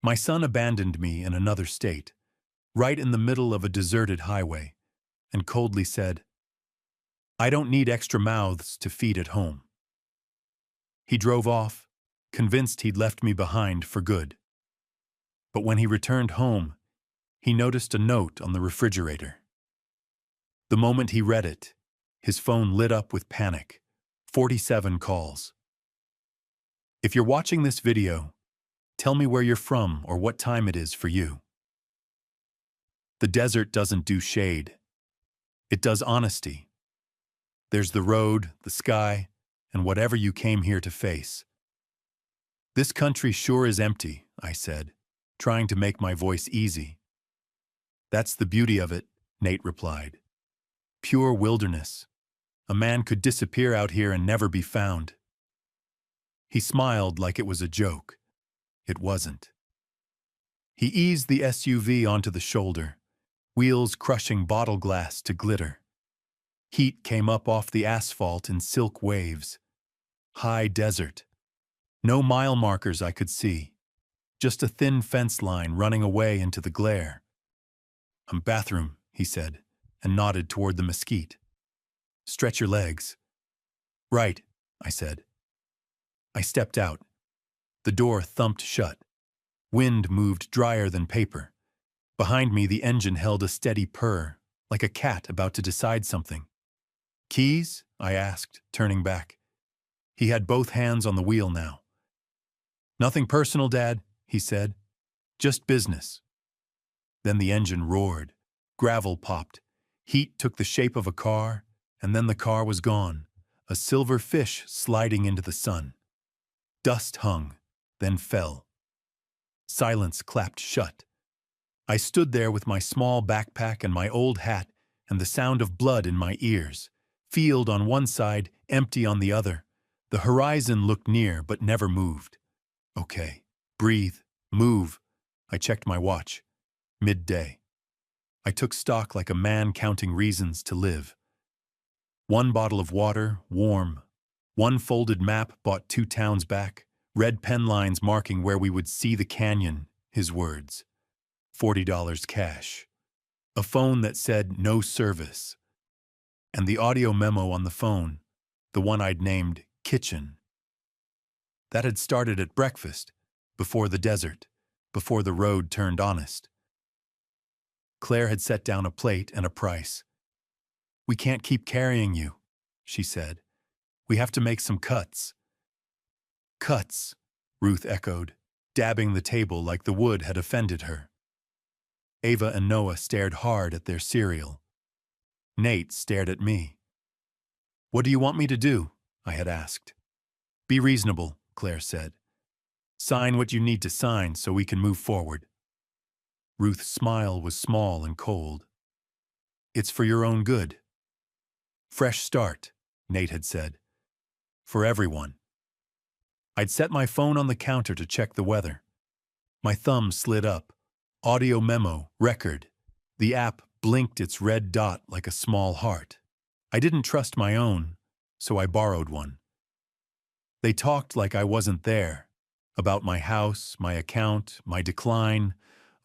My son abandoned me in another state, right in the middle of a deserted highway, and coldly said, "I don't need extra mouths to feed at home." He drove off, convinced he'd left me behind for good. But when he returned home, he noticed a note on the refrigerator. The moment he read it, his phone lit up with panic. 47 calls. If you're watching this video, tell me where you're from or what time it is for you. The desert doesn't do shade. It does honesty. There's the road, the sky, and whatever you came here to face. "This country sure is empty," I said, trying to make my voice easy. "That's the beauty of it," Nate replied. "Pure wilderness. A man could disappear out here and never be found." He smiled like it was a joke. It wasn't. He eased the SUV onto the shoulder, wheels crushing bottle glass to glitter. Heat came up off the asphalt in silk waves. High desert. No mile markers I could see. Just a thin fence line running away into the glare. "Bathroom," he said, and nodded toward the mesquite. "Stretch your legs." "Right," I said. I stepped out. The door thumped shut. Wind moved drier than paper. Behind me, the engine held a steady purr, like a cat about to decide something. "Keys?" I asked, turning back. He had both hands on the wheel now. "Nothing personal, Dad," he said. "Just business." Then the engine roared. Gravel popped. Heat took the shape of a car, and then the car was gone, a silver fish sliding into the sun. Dust hung, then fell. Silence clapped shut. I stood there with my small backpack and my old hat and the sound of blood in my ears. Field on one side, empty on the other. The horizon looked near but never moved. Okay, breathe, move. I checked my watch. Midday. I took stock like a man counting reasons to live. One bottle of water, warm. One folded map bought 2 towns back. Red pen lines marking where we would see the canyon, his words. $40 cash. A phone that said no service. And the audio memo on the phone, the one I'd named Kitchen. That had started at breakfast, before the desert, before the road turned honest. Claire had set down a plate and a price. "We can't keep carrying you," she said. "We have to make some cuts." "Cuts," Ruth echoed, dabbing the table like the wood had offended her. Ava and Noah stared hard at their cereal. Nate stared at me. "What do you want me to do?" I had asked. "Be reasonable," Claire said. "Sign what you need to sign so we can move forward." Ruth's smile was small and cold. "It's for your own good." "Fresh start," Nate had said. "For everyone." I'd set my phone on the counter to check the weather. My thumb slid up. Audio memo, record. The app blinked its red dot like a small heart. I didn't trust my own, so I borrowed one. They talked like I wasn't there, about my house, my account, my decline,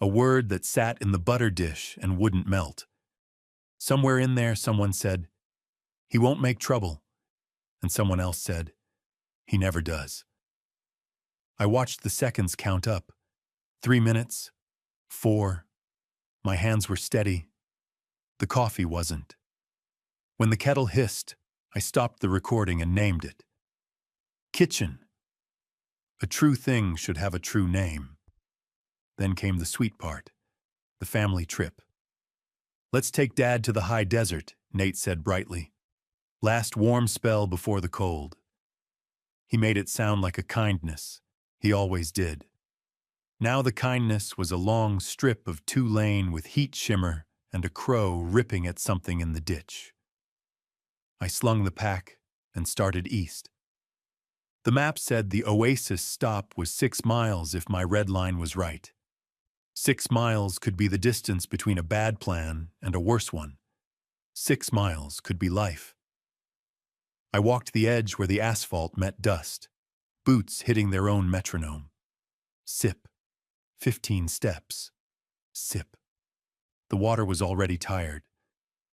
a word that sat in the butter dish and wouldn't melt. Somewhere in there, someone said, "He won't make trouble." And someone else said, "He never does." I watched the seconds count up. 3 minutes, 4. My hands were steady. The coffee wasn't. When the kettle hissed, I stopped the recording and named it. Kitchen. A true thing should have a true name. Then came the sweet part, the family trip. "Let's take Dad to the high desert," Nate said brightly. "Last warm spell before the cold." He made it sound like a kindness. He always did. Now the kindness was a long strip of 2-lane with heat shimmer and a crow ripping at something in the ditch. I slung the pack and started east. The map said the oasis stop was 6 miles if my red line was right. 6 miles could be the distance between a bad plan and a worse one. 6 miles could be life. I walked the edge where the asphalt met dust, boots hitting their own metronome. Sip. 15 steps. Sip. The water was already tired.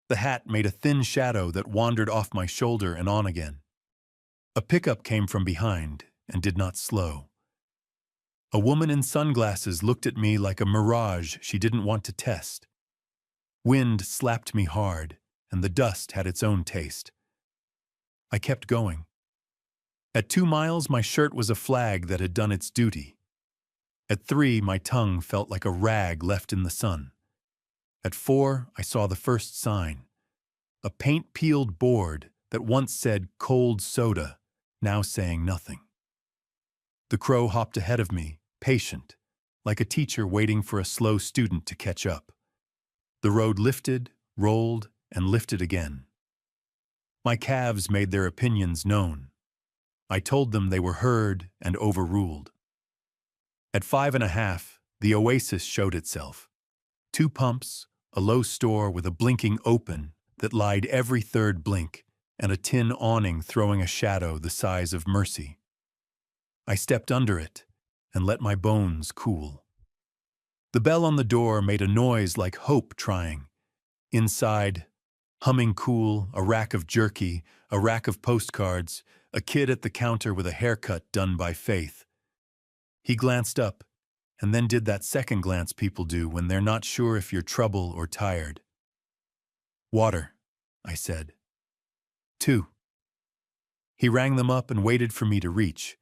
The hat made a thin shadow that wandered off my shoulder and on again. A pickup came from behind and did not slow. A woman in sunglasses looked at me like a mirage she didn't want to test. Wind slapped me hard, and the dust had its own taste. I kept going. At 2 miles, my shirt was a flag that had done its duty. At 3, my tongue felt like a rag left in the sun. At 4, I saw the first sign. A paint-peeled board that once said cold soda, now saying nothing. The crow hopped ahead of me, patient, like a teacher waiting for a slow student to catch up. The road lifted, rolled, and lifted again. My calves made their opinions known. I told them they were heard and overruled. At 5.5, the oasis showed itself. 2 pumps, a low store with a blinking open that lied every third blink, and a tin awning throwing a shadow the size of mercy. I stepped under it and let my bones cool. The bell on the door made a noise like hope trying. Inside, humming cool, a rack of jerky, a rack of postcards, a kid at the counter with a haircut done by Faith. He glanced up, and then did that second glance people do when they're not sure if you're trouble or tired. "Water," I said. 2. He rang them up and waited for me to reach.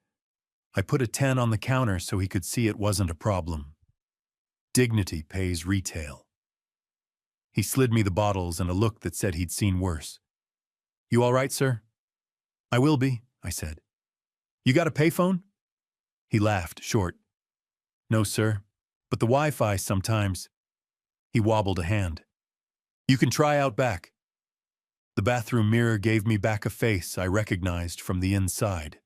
I put a 10 on the counter so he could see it wasn't a problem. Dignity pays retail. He slid me the bottles and a look that said he'd seen worse. "You all right, sir?" "I will be," I said. "You got a payphone?" He laughed, short. "No, sir, but the Wi-Fi sometimes." He wobbled a hand. "You can try out back." The bathroom mirror gave me back a face I recognized from the inside.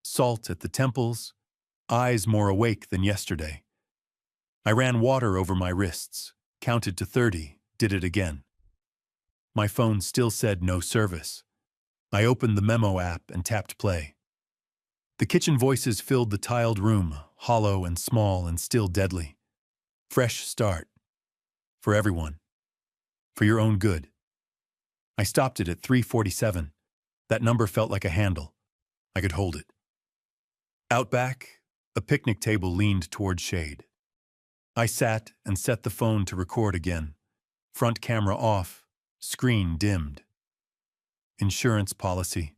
Salt at the temples, eyes more awake than yesterday. I ran water over my wrists, counted to 30, did it again. My phone still said no service. I opened the memo app and tapped play. The kitchen voices filled the tiled room, hollow and small and still deadly. Fresh start. For everyone. For your own good. I stopped it at 3:47. That number felt like a handle. I could hold it. Out back, a picnic table leaned toward shade. I sat and set the phone to record again. Front camera off, screen dimmed. "Insurance policy,"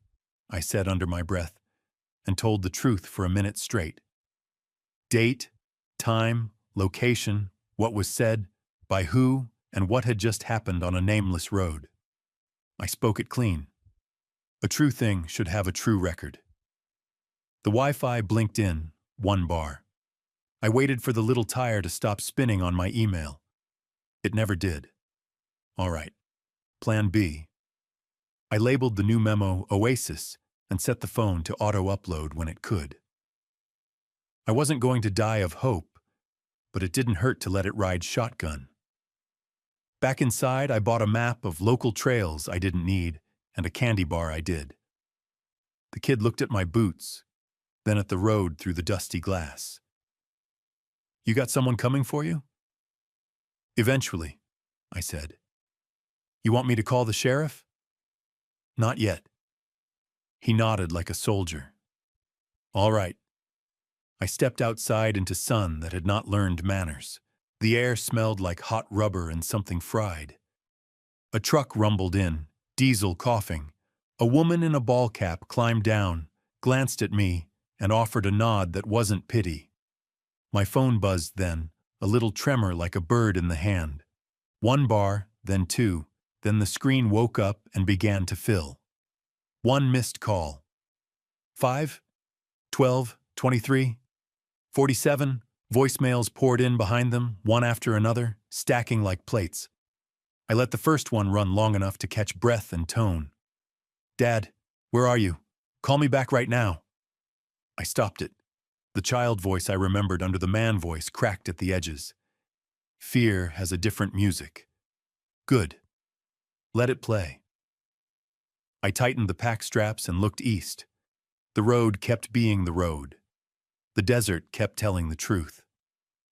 I said under my breath, and told the truth for a minute straight. Date, time, location, what was said, by who, and what had just happened on a nameless road. I spoke it clean. A true thing should have a true record. The Wi-Fi blinked in, 1 bar. I waited for the little tire to stop spinning on my email. It never did. All right. Plan B. I labeled the new memo Oasis and set the phone to auto-upload when it could. I wasn't going to die of hope, but it didn't hurt to let it ride shotgun. Back inside, I bought a map of local trails I didn't need and a candy bar I did. The kid looked at my boots, then at the road through the dusty glass. "You got someone coming for you?" "Eventually," I said. "You want me to call the sheriff?" "Not yet." He nodded like a soldier. "All right." I stepped outside into sun that had not learned manners. The air smelled like hot rubber and something fried. A truck rumbled in, diesel coughing. A woman in a ball cap climbed down, glanced at me, and offered a nod that wasn't pity. My phone buzzed then, a little tremor like a bird in the hand. 1 bar, then 2, then the screen woke up and began to fill. 1 missed call. 5, 12, 23, 47, voicemails poured in behind them, one after another, stacking like plates. I let the first one run long enough to catch breath and tone. "Dad, where are you? Call me back right now." I stopped it. The child voice I remembered under the man voice cracked at the edges. Fear has a different music. Good. Let it play. I tightened the pack straps and looked east. The road kept being the road. The desert kept telling the truth.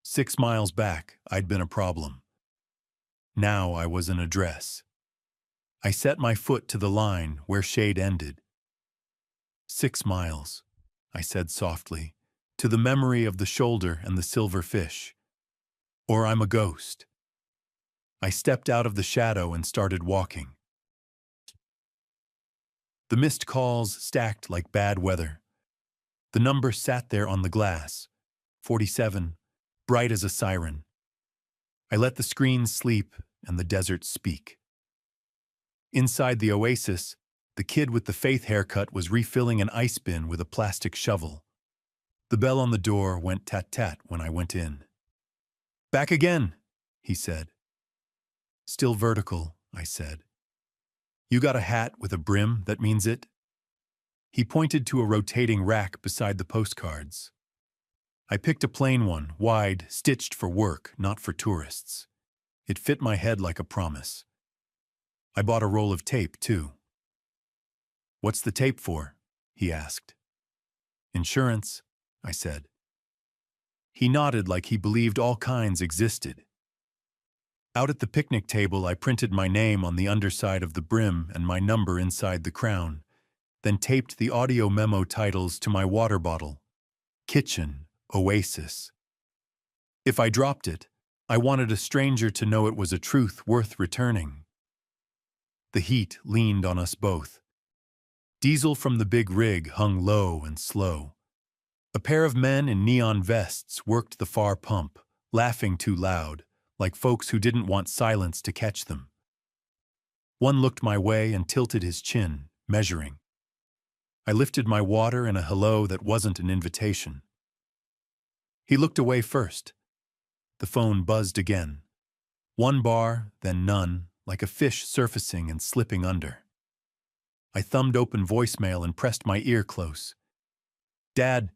6 miles back, I'd been a problem. Now I was an address. I set my foot to the line where shade ended. 6 miles, I said softly, to the memory of the shoulder and the silver fish. Or I'm a ghost. I stepped out of the shadow and started walking. The missed calls stacked like bad weather. The number sat there on the glass, 47, bright as a siren. I let the screen sleep and the desert speak. Inside the oasis, the kid with the faith haircut was refilling an ice bin with a plastic shovel. The bell on the door went tat-tat when I went in. "Back again," he said. "Still vertical," I said. "You got a hat with a brim that means it?" He pointed to a rotating rack beside the postcards. I picked a plain one, wide, stitched for work, not for tourists. It fit my head like a promise. I bought a roll of tape, too. "What's the tape for?" he asked. "Insurance," I said. He nodded like he believed all kinds existed. Out at the picnic table, I printed my name on the underside of the brim and my number inside the crown, then taped the audio memo titles to my water bottle. Kitchen, Oasis. If I dropped it, I wanted a stranger to know it was a truth worth returning. The heat leaned on us both. Diesel from the big rig hung low and slow. A pair of men in neon vests worked the far pump, laughing too loud, like folks who didn't want silence to catch them. One looked my way and tilted his chin, measuring. I lifted my water in a hello that wasn't an invitation. He looked away first. The phone buzzed again. One bar, then none, like a fish surfacing and slipping under. I thumbed open voicemail and pressed my ear close. "Dad,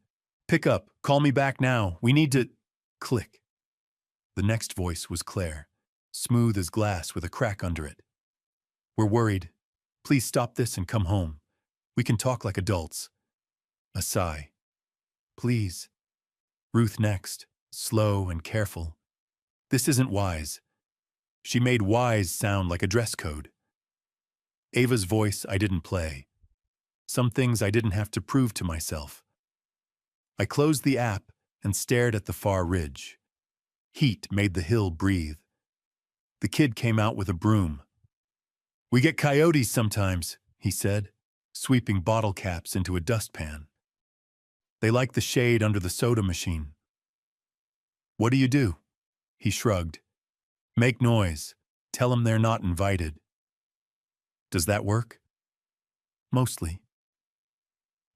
pick up, call me back now, we need to..." Click. The next voice was Claire, smooth as glass with a crack under it. "We're worried. Please stop this and come home. We can talk like adults." A sigh. "Please." Ruth next, slow and careful. "This isn't wise." She made wise sound like a dress code. Ava's voice I didn't play. Some things I didn't have to prove to myself. I closed the app and stared at the far ridge. Heat made the hill breathe. The kid came out with a broom. "We get coyotes sometimes," he said, sweeping bottle caps into a dustpan. "They like the shade under the soda machine." "What do you do?" He shrugged. "Make noise. Tell them they're not invited." "Does that work?" "Mostly."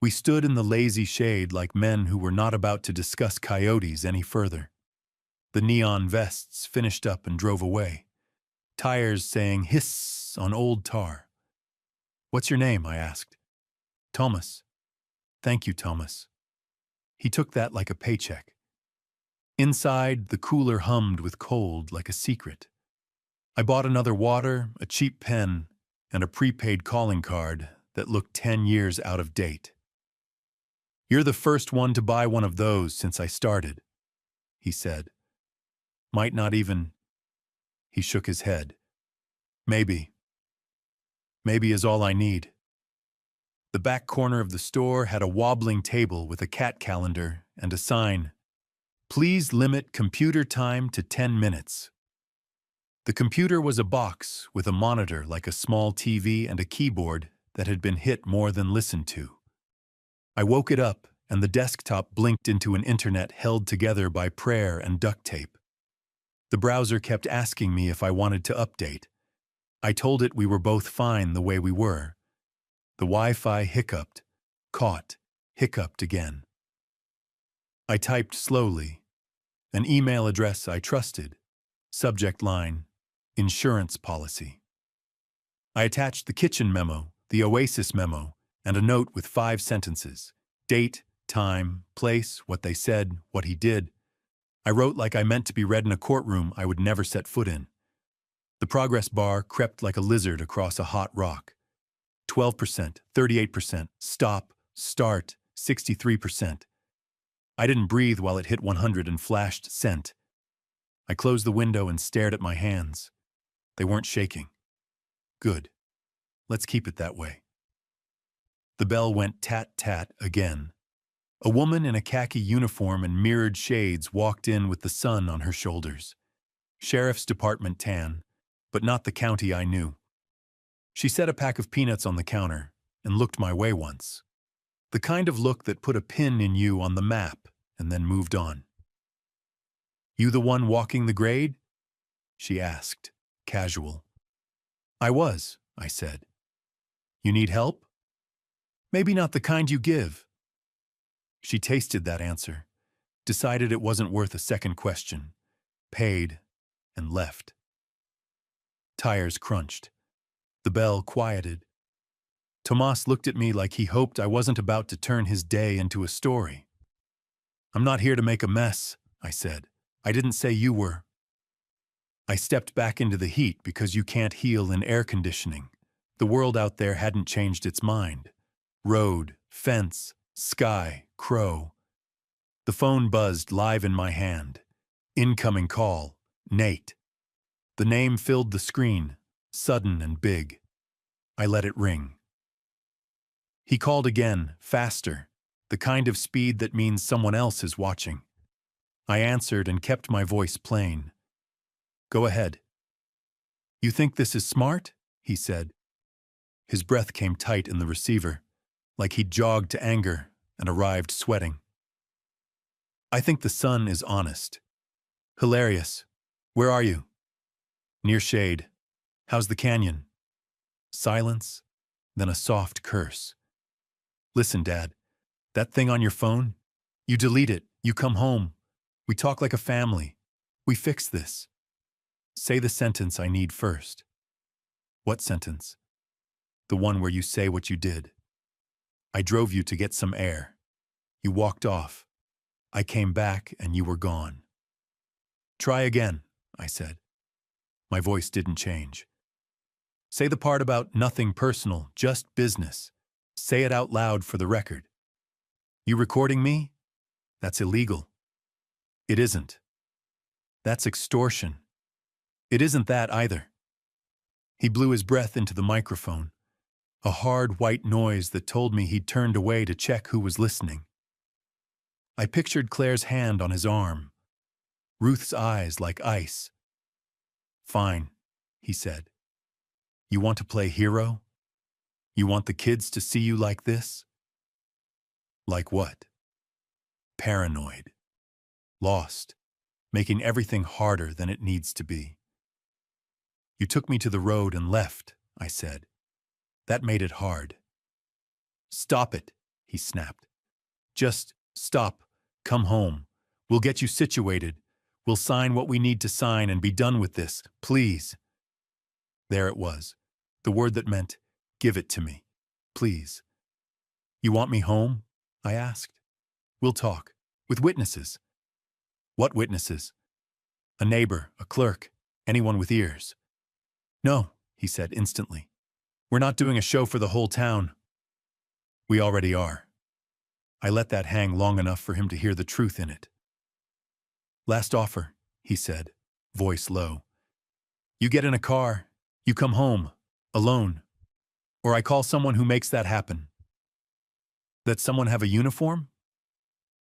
We stood in the lazy shade like men who were not about to discuss coyotes any further. The neon vests finished up and drove away, tires saying hiss on old tar. "What's your name?" I asked. "Thomas." "Thank you, Thomas." He took that like a paycheck. Inside, the cooler hummed with cold like a secret. I bought another water, a cheap pen, and a prepaid calling card that looked 10 years out of date. "You're the first one to buy one of those since I started," he said. "Might not even..." He shook his head. "Maybe. Maybe is all I need." The back corner of the store had a wobbling table with a cat calendar and a sign, "Please limit computer time to 10 minutes." The computer was a box with a monitor like a small TV and a keyboard that had been hit more than listened to. I woke it up, and the desktop blinked into an internet held together by prayer and duct tape. The browser kept asking me if I wanted to update. I told it we were both fine the way we were. The Wi-Fi hiccuped, caught, hiccuped again. I typed slowly. An email address I trusted. Subject line, insurance policy. I attached the kitchen memo, the Oasis memo, and a note with 5 sentences. Date, time, place, what they said, what he did. I wrote like I meant to be read in a courtroom I would never set foot in. The progress bar crept like a lizard across a hot rock. 12%, 38%, stop, start, 63%. I didn't breathe while it hit 100 and flashed sent, I closed the window and stared at my hands. They weren't shaking. Good. Let's keep it that way. The bell went tat-tat again. A woman in a khaki uniform and mirrored shades walked in with the sun on her shoulders. Sheriff's Department tan, but not the county I knew. She set a pack of peanuts on the counter and looked my way once. The kind of look that put a pin in you on the map and then moved on. You the one walking the grade? She asked, casual. I was, I said. You need help? Maybe not the kind you give. She tasted that answer, decided it wasn't worth a second question, paid, and left. Tires crunched. The bell quieted. Tomas looked at me like he hoped I wasn't about to turn his day into a story. I'm not here to make a mess, I said. I didn't say you were. I stepped back into the heat because you can't heal in air conditioning. The world out there hadn't changed its mind. Road, fence, sky, crow. The phone buzzed live in my hand. Incoming call, Nate. The name filled the screen, sudden and big. I let it ring. He called again, faster, the kind of speed that means someone else is watching. I answered and kept my voice plain. Go ahead. You think this is smart? He said. His breath came tight in the receiver, like he'd jogged to anger and arrived sweating. I think the sun is honest. Hilarious. Where are you? Near shade. How's the canyon? Silence, then a soft curse. Listen, Dad, that thing on your phone? You delete it, you come home. We talk like a family. We fix this. Say the sentence I need first. What sentence? The one where you say what you did. I drove you to get some air. You walked off. I came back and you were gone. Try again, I said. My voice didn't change. Say the part about nothing personal, just business. Say it out loud for the record. You recording me? That's illegal. It isn't. That's extortion. It isn't that either. He blew his breath into the microphone, a hard white noise that told me he'd turned away to check who was listening. I pictured Claire's hand on his arm, Ruth's eyes like ice. Fine, he said. You want to play hero? You want the kids to see you like this? Like what? Paranoid. Lost. Making everything harder than it needs to be. You took me to the road and left, I said. That made it hard. Stop it, he snapped. Just stop. Come home. We'll get you situated. We'll sign what we need to sign and be done with this, please. There it was, the word that meant, give it to me, please. You want me home? I asked. We'll talk, with witnesses. What witnesses? A neighbor, a clerk, anyone with ears. No, he said instantly. We're not doing a show for the whole town. We already are. I let that hang long enough for him to hear the truth in it. Last offer, he said, voice low. You get in a car, you come home, alone, or I call someone who makes that happen. Let someone have a uniform?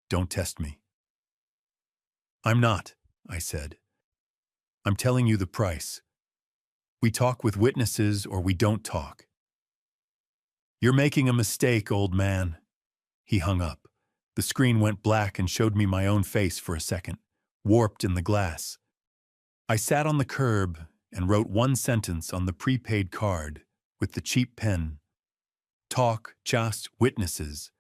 Don't test me. I'm not, I said. I'm telling you the price. We talk with witnesses or we don't talk. You're making a mistake, old man. He hung up. The screen went black and showed me my own face for a second, warped in the glass. I sat on the curb and wrote one sentence on the prepaid card with the cheap pen. Talk, just witnesses.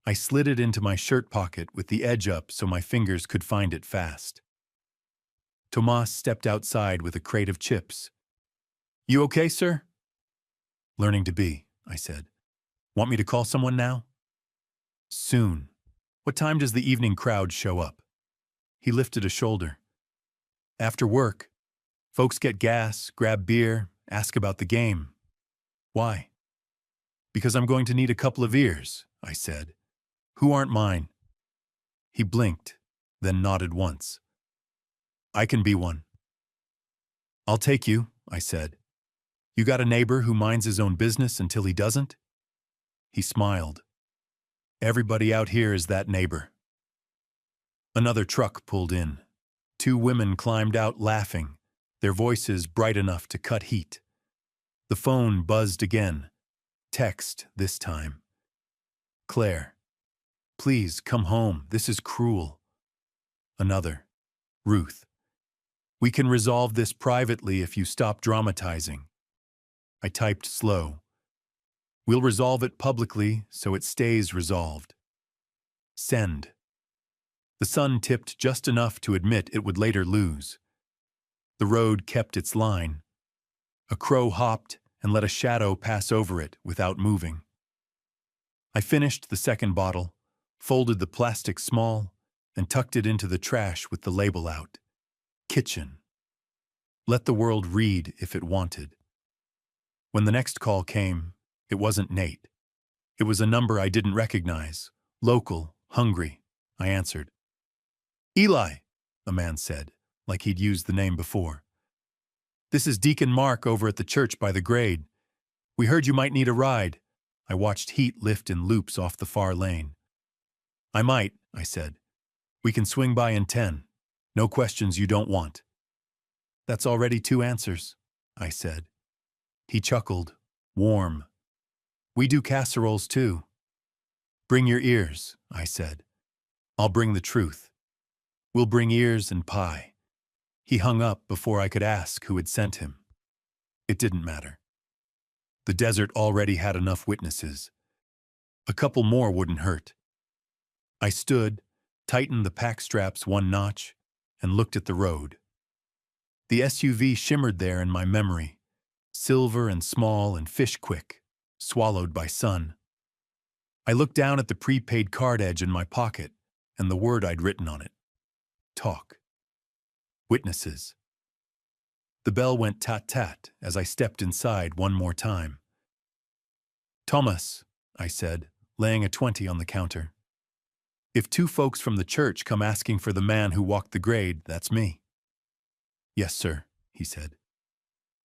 I slid it into my shirt pocket with the edge up so my fingers could find it fast. Tomas stepped outside with a crate of chips. You okay, sir? Learning to be, I said. Want me to call someone now? Soon. What time does the evening crowd show up? He lifted a shoulder. After work. Folks get gas, grab beer, ask about the game. Why? Because I'm going to need a couple of ears, I said. Who aren't mine? He blinked, then nodded once. I can be one. I'll take you, I said. You got a neighbor who minds his own business until he doesn't? He smiled. Everybody out here is that neighbor. Another truck pulled in. Two women climbed out laughing, their voices bright enough to cut heat. The phone buzzed again. Text this time. Claire, please come home. This is cruel. Another. Ruth. We can resolve this privately if you stop dramatizing. I typed slow. We'll resolve it publicly so it stays resolved. Send. The sun tipped just enough to admit it would later lose. The road kept its line. A crow hopped and let a shadow pass over it without moving. I finished the second bottle, folded the plastic small, and tucked it into the trash with the label out. Kitchen. Let the world read if it wanted. When the next call came, it wasn't Nate. It was a number I didn't recognize. Local, hungry. I answered. Eli, a man said, like he'd used the name before. This is Deacon Mark over at the church by the grade. We heard you might need a ride. I watched heat lift in loops off the far lane. I might, I said. We can swing by in 10. No questions you don't want. That's already 2 answers, I said. He chuckled, warm. We do casseroles too. Bring your ears, I said. I'll bring the truth. We'll bring ears and pie. He hung up before I could ask who had sent him. It didn't matter. The desert already had enough witnesses. A couple more wouldn't hurt. I stood, tightened the pack straps 1 notch, and looked at the road. The SUV shimmered there in my memory, silver and small and fish-quick, swallowed by sun. I looked down at the prepaid card edge in my pocket and the word I'd written on it. Talk. Witnesses. The bell went tat-tat as I stepped inside one more time. Thomas, I said, laying a 20 on the counter. If 2 folks from the church come asking for the man who walked the grade, that's me. Yes, sir, he said.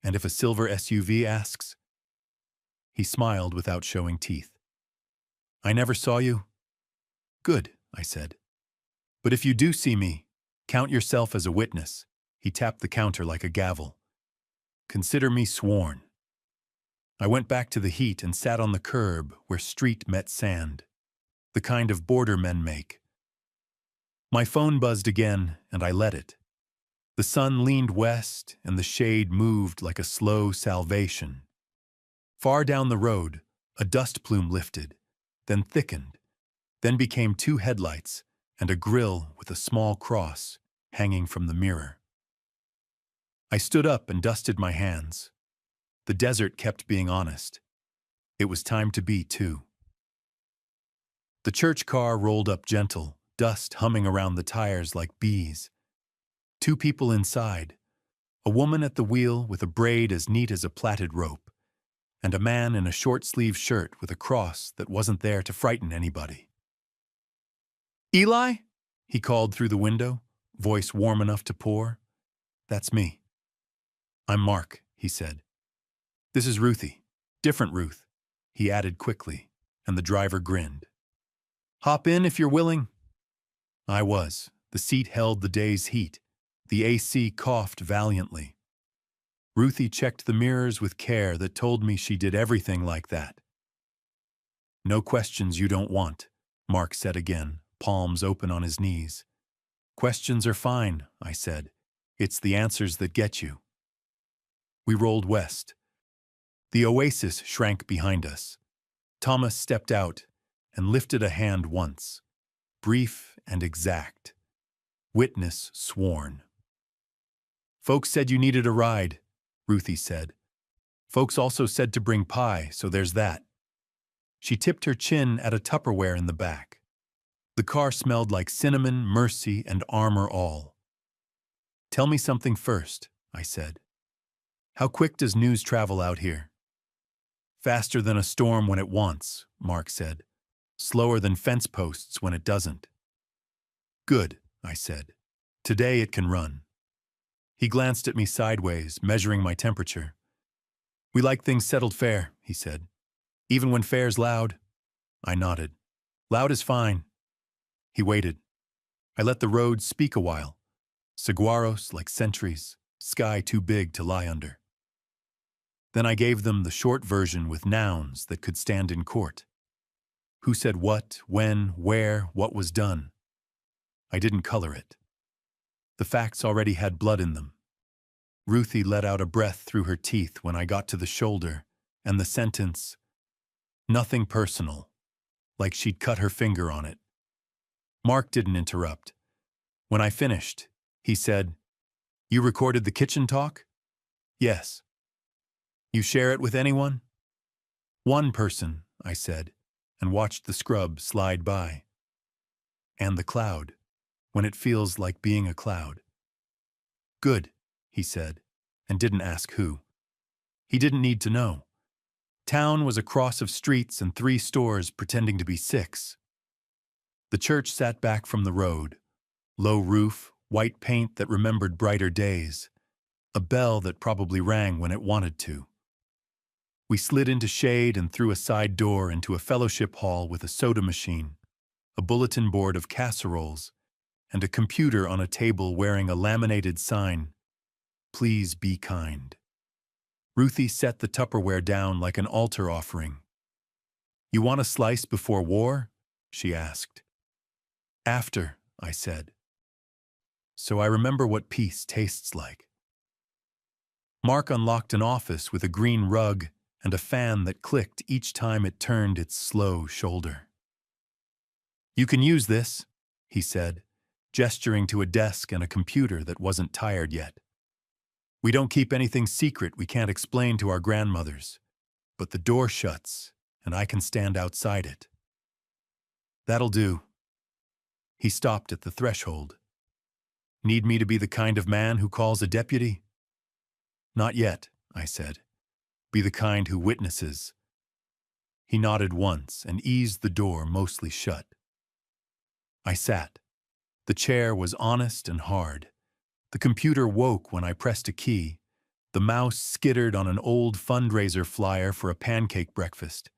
And if a silver SUV asks? He smiled without showing teeth. I never saw you. Good, I said. But if you do see me, count yourself as a witness. He tapped the counter like a gavel. Consider me sworn. I went back to the heat and sat on the curb where street met sand, the kind of border men make. My phone buzzed again, and I let it. The sun leaned west, and the shade moved like a slow salvation. Far down the road, a dust plume lifted, then thickened, then became 2 headlights and a grill with a small cross hanging from the mirror. I stood up and dusted my hands. The desert kept being honest. It was time to be, too. The church car rolled up gentle, dust humming around the tires like bees. 2 people inside, a woman at the wheel with a braid as neat as a plaited rope, and a man in a short-sleeved shirt with a cross that wasn't there to frighten anybody. Eli? He called through the window, voice warm enough to pour. That's me. I'm Mark, he said. This is Ruthie. Different Ruth, he added quickly, and the driver grinned. Hop in if you're willing. I was. The seat held the day's heat. The AC coughed valiantly. Ruthie checked the mirrors with care that told me she did everything like that. No questions you don't want, Mark said again, palms open on his knees. Questions are fine, I said. It's the answers that get you. We rolled west. The oasis shrank behind us. Thomas stepped out and lifted a hand once, brief and exact. Witness sworn. Folks said you needed a ride, Ruthie said. Folks also said to bring pie, so there's that. She tipped her chin at a Tupperware in the back. The car smelled like cinnamon, mercy, and Armor All. Tell me something first, I said. How quick does news travel out here? Faster than a storm when it wants, Mark said. Slower than fence posts when it doesn't. Good, I said. Today it can run. He glanced at me sideways, measuring my temperature. "We like things settled fair," he said. "Even when fair's loud." I nodded. "Loud is fine." He waited. I let the road speak a while. Saguaros like sentries, sky too big to lie under. Then I gave them the short version with nouns that could stand in court. Who said what, when, where, what was done. I didn't color it. The facts already had blood in them. Ruthie let out a breath through her teeth when I got to the shoulder, and the sentence, "Nothing personal," like she'd cut her finger on it. Mark didn't interrupt. When I finished, he said, "You recorded the kitchen talk?" "Yes." "You share it with anyone?" "One person," I said, and watched the scrub slide by. And the cloud, when it feels like being a cloud. "Good," he said, and didn't ask who. He didn't need to know. Town was a cross of streets and 3 stores pretending to be 6. The church sat back from the road. Low roof, white paint that remembered brighter days. A bell that probably rang when it wanted to. We slid into shade and through a side door into a fellowship hall with a soda machine, a bulletin board of casseroles, and a computer on a table wearing a laminated sign, "Please be kind." Ruthie set the Tupperware down like an altar offering. "You want a slice before war?" she asked. "After," I said. So I remember what peace tastes like. Mark unlocked an office with a green rug and a fan that clicked each time it turned its slow shoulder. "You can use this," he said, gesturing to a desk and a computer that wasn't tired yet. "We don't keep anything secret we can't explain to our grandmothers, but the door shuts and I can stand outside it." "That'll do." He stopped at the threshold. "Need me to be the kind of man who calls a deputy?" "Not yet," I said. "Be the kind who witnesses." He nodded once and eased the door mostly shut. I sat. The chair was honest and hard. The computer woke when I pressed a key. The mouse skittered on an old fundraiser flyer for a pancake breakfast,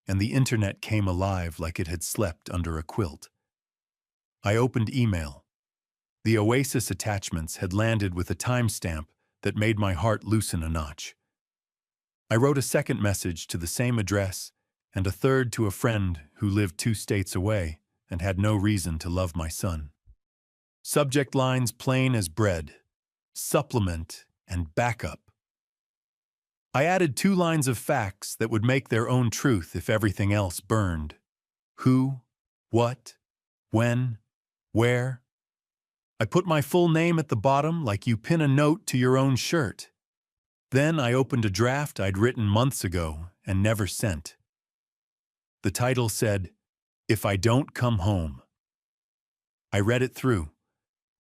and the internet came alive like it had slept under a quilt. I opened email. The Oasis attachments had landed with a timestamp that made my heart loosen a notch. I wrote a second message to the same address and a third to a friend who lived 2 states away and had no reason to love my son. Subject lines plain as bread: supplement and backup. I added 2 lines of facts that would make their own truth if everything else burned. Who, what, when, where. I put my full name at the bottom like you pin a note to your own shirt. Then I opened a draft I'd written months ago and never sent. The title said, "If I Don't Come Home." I read it through.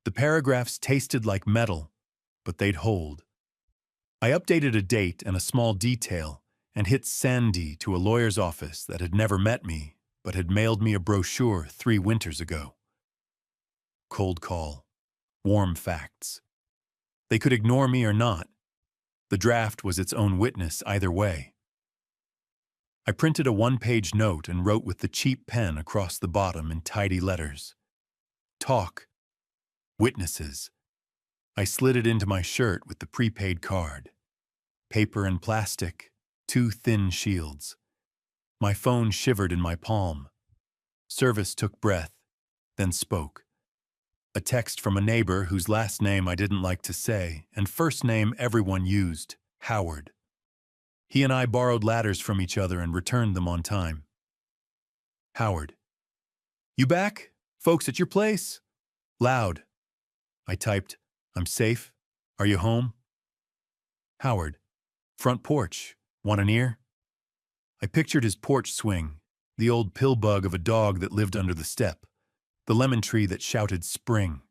The paragraphs tasted like metal, but they'd hold. I updated a date and a small detail and hit send to a lawyer's office that had never met me, but had mailed me a brochure 3 winters ago. Cold call. Warm facts. They could ignore me or not. The draft was its own witness either way. I printed a 1-page note and wrote with the cheap pen across the bottom in tidy letters. Talk. Witnesses. I slid it into my shirt with the prepaid card. Paper and plastic, 2 thin shields. My phone shivered in my palm. Service took breath, then spoke. A text from a neighbor whose last name I didn't like to say, and first name everyone used, Howard. He and I borrowed ladders from each other and returned them on time. Howard. "You back? Folks at your place?" Loud. I typed, "I'm safe. Are you home?" Howard. "Front porch. Want an ear?" I pictured his porch swing, the old pill bug of a dog that lived under the step, the lemon tree that shouted spring.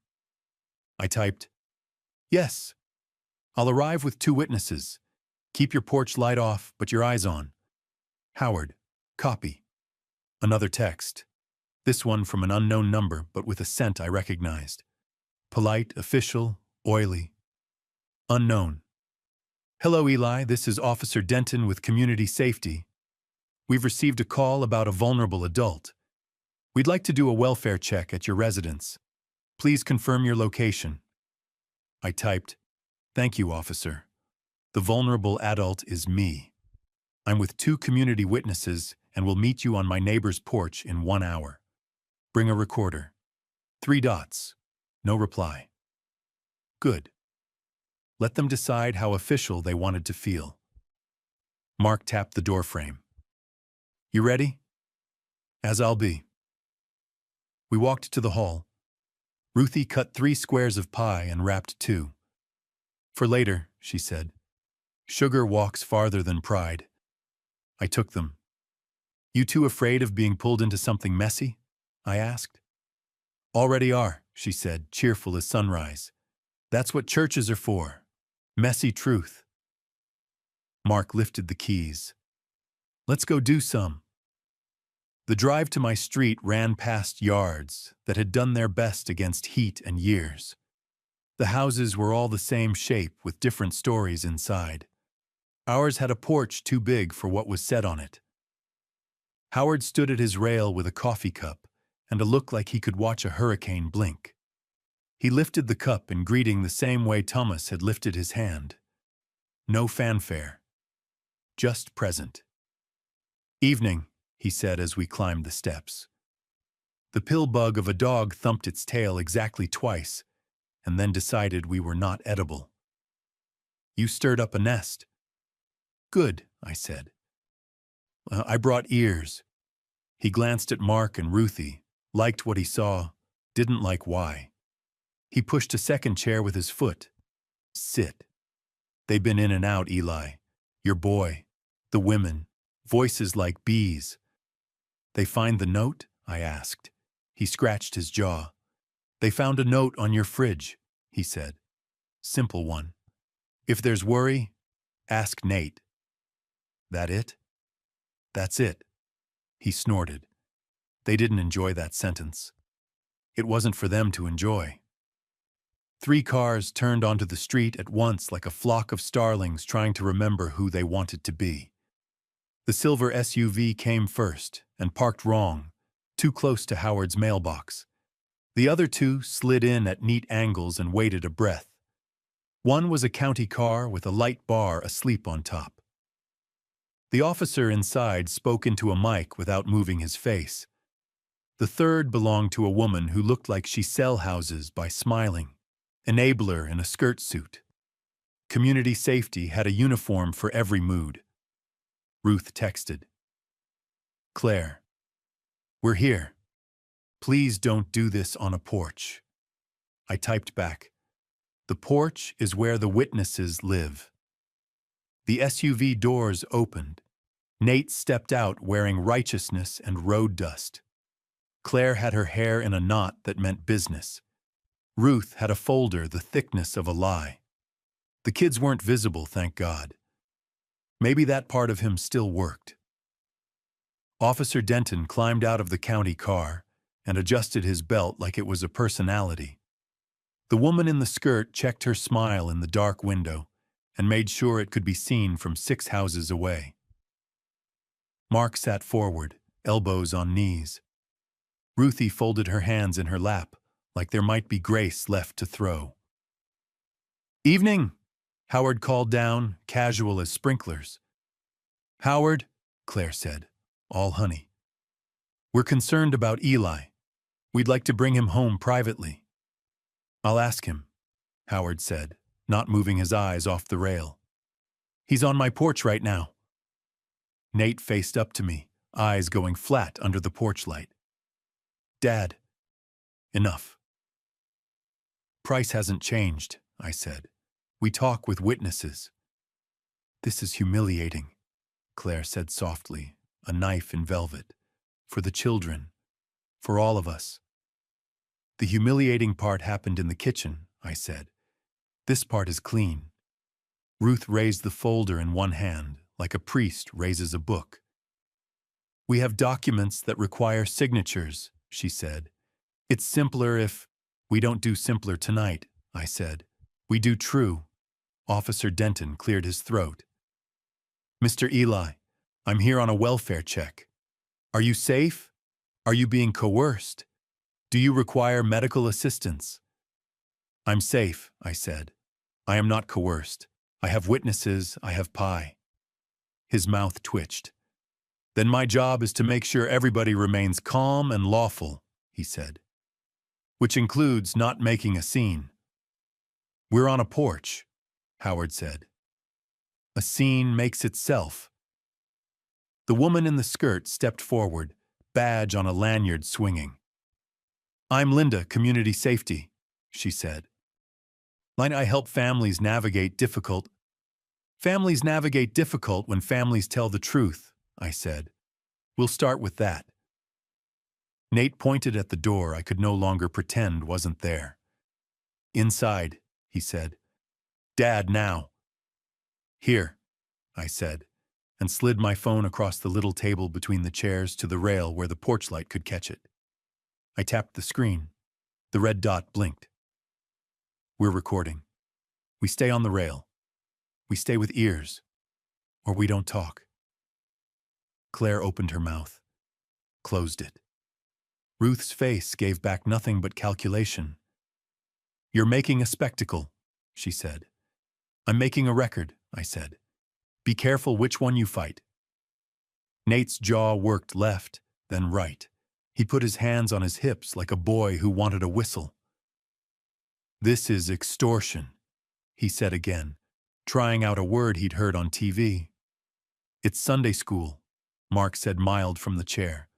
I typed, "Yes. I'll arrive with 2 witnesses. Keep your porch light off, but your eyes on." Howard. Copy. Another text. This one from an unknown number, but with a scent I recognized. Polite, official, oily. Unknown. Hello, Eli. This is Officer Denton with Community Safety. We've received a call about a vulnerable adult. We'd like to do a welfare check at your residence. Please confirm your location. I typed, "Thank you, officer. The vulnerable adult is me. I'm with 2 community witnesses and will meet you on my neighbor's porch in 1 hour. Bring a recorder." 3 dots. No reply. Good. Let them decide how official they wanted to feel. Mark tapped the doorframe. "You ready?" "As I'll be." We walked to the hall. Ruthie cut 3 squares of pie and wrapped 2. "For later," she said. "Sugar walks farther than pride." I took them. "You 2 afraid of being pulled into something messy?" I asked. "Already are," she said, cheerful as sunrise. "That's what churches are for. Messy truth." Mark lifted the keys. "Let's go do some." The drive to my street ran past yards that had done their best against heat and years. The houses were all the same shape with different stories inside. Ours had a porch too big for what was said on it. Howard stood at his rail with a coffee cup and a look like he could watch a hurricane blink. He lifted the cup in greeting the same way Thomas had lifted his hand. No fanfare. Just present. "Evening," he said as we climbed the steps. The pill bug of a dog thumped its tail exactly twice and then decided we were not edible. "You stirred up a nest." "Good," I said. "I brought ears." He glanced at Mark and Ruthie, liked what he saw, didn't like why. He pushed a second chair with his foot. "Sit." "They've been in and out, Eli. Your boy, the women, voices like bees." "They find the note?" I asked. He scratched his jaw. "They found a note on your fridge," he said. "Simple one. If there's worry, ask Nate." "That it?" "That's it." He snorted. They didn't enjoy that sentence. It wasn't for them to enjoy. 3 cars turned onto the street at once like a flock of starlings trying to remember who they wanted to be. The silver SUV came first and parked wrong, too close to Howard's mailbox. The other 2 slid in at neat angles and waited a breath. One was a county car with a light bar asleep on top. The officer inside spoke into a mic without moving his face. The third belonged to a woman who looked like she sell houses by smiling. Enabler in a skirt suit. Community Safety had a uniform for every mood. Ruth texted. "Claire, we're here. Please don't do this on a porch." I typed back, "The porch is where the witnesses live." The SUV doors opened. Nate stepped out wearing righteousness and road dust. Claire had her hair in a knot that meant business. Ruth had a folder the thickness of a lie. The kids weren't visible, thank God. Maybe that part of him still worked. Officer Denton climbed out of the county car and adjusted his belt like it was a personality. The woman in the skirt checked her smile in the dark window and made sure it could be seen from 6 houses away. Mark sat forward, elbows on knees. Ruthie folded her hands in her lap, like there might be grace left to throw. "Evening," Howard called down, casual as sprinklers. "Howard," Claire said, all honey. "We're concerned about Eli. We'd like to bring him home privately." "I'll ask him," Howard said, not moving his eyes off the rail. "He's on my porch right now." Nate faced up to me, eyes going flat under the porch light. "Dad, enough." "Price hasn't changed," I said. "We talk with witnesses." "This is humiliating," Claire said softly, a knife in velvet. "For the children. For all of us." "The humiliating part happened in the kitchen," I said. "This part is clean." Ruth raised the folder in one hand, like a priest raises a book. "We have documents that require signatures," she said. "It's simpler if—" "We don't do simpler tonight," I said. "We do true. Officer Denton cleared his throat. Mr. Eli, I'm here on a welfare check. Are you safe? Are you being coerced? Do you require medical assistance? I'm safe, I said. I am not coerced. I have witnesses, I have pie. His mouth twitched. Then my job is to make sure everybody remains calm and lawful, he said. Which includes not making a scene. We're on a porch, Howard said. A scene makes itself. The woman in the skirt stepped forward, badge on a lanyard swinging. I'm Linda, Community Safety, she said. I help families navigate difficult. Families navigate difficult when families tell the truth, I said. We'll start with that. Nate pointed at the door I could no longer pretend wasn't there. Inside, he said. Dad, now. Here, I said, and slid my phone across the little table between the chairs to the rail where the porch light could catch it. I tapped the screen. The red dot blinked. We're recording. We stay on the rail. We stay with ears. Or we don't talk. Claire opened her mouth, closed it. Ruth's face gave back nothing but calculation. You're making a spectacle, she said. I'm making a record, I said. Be careful which one you fight. Nate's jaw worked left, then right. He put his hands on his hips like a boy who wanted a whistle. This is extortion, he said again, trying out a word he'd heard on TV. It's Sunday school, Mark said mild from the chair.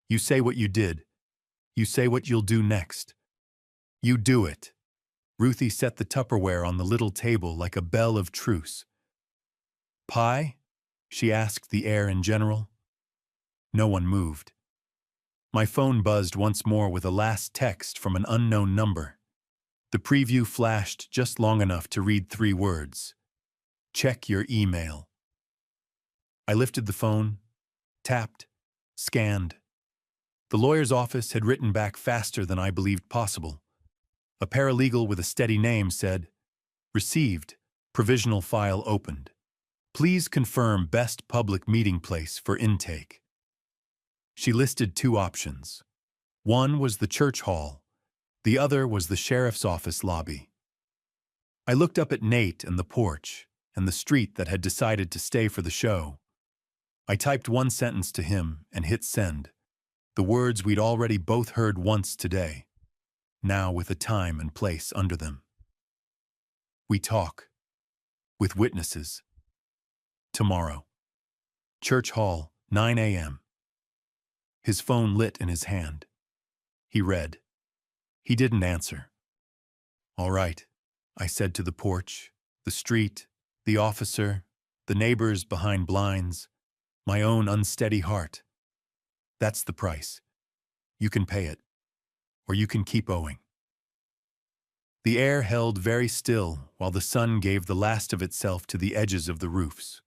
You say what you did. You say what you'll do next. You do it. Ruthie set the Tupperware on the little table like a bell of truce. Pie? She asked the air in general. No one moved. My phone buzzed once more with a last text from an unknown number. The preview flashed just long enough to read 3 words. Check your email. I lifted the phone, tapped, scanned. The lawyer's office had written back faster than I believed possible. A paralegal with a steady name said, Received, provisional file opened. Please confirm best public meeting place for intake. She listed 2 options. One was the church hall. The other was the sheriff's office lobby. I looked up at Nate and the porch, and the street that had decided to stay for the show. I typed 1 sentence to him and hit send, the words we'd already both heard once today, now with a time and place under them. We talk. With witnesses. Tomorrow. Church hall, 9 a.m. His phone lit in his hand. He read. He didn't answer. All right, I said to the porch, the street, the officer, the neighbors behind blinds, my own unsteady heart. That's the price. You can pay it, or you can keep owing. The air held very still while the sun gave the last of itself to the edges of the roofs.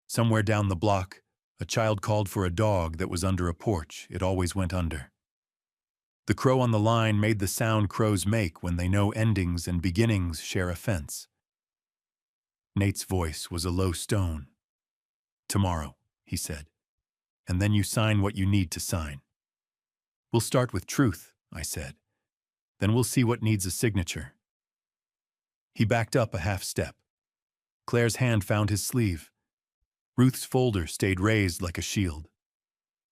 Somewhere down the block, a child called for a dog that was under a porch it always went under. The crow on the line made the sound crows make when they know endings and beginnings share a fence. Nate's voice was a low stone. Tomorrow, he said, and then you sign what you need to sign. We'll start with truth, I said. Then we'll see what needs a signature. He backed up a half step. Claire's hand found his sleeve. Ruth's folder stayed raised like a shield.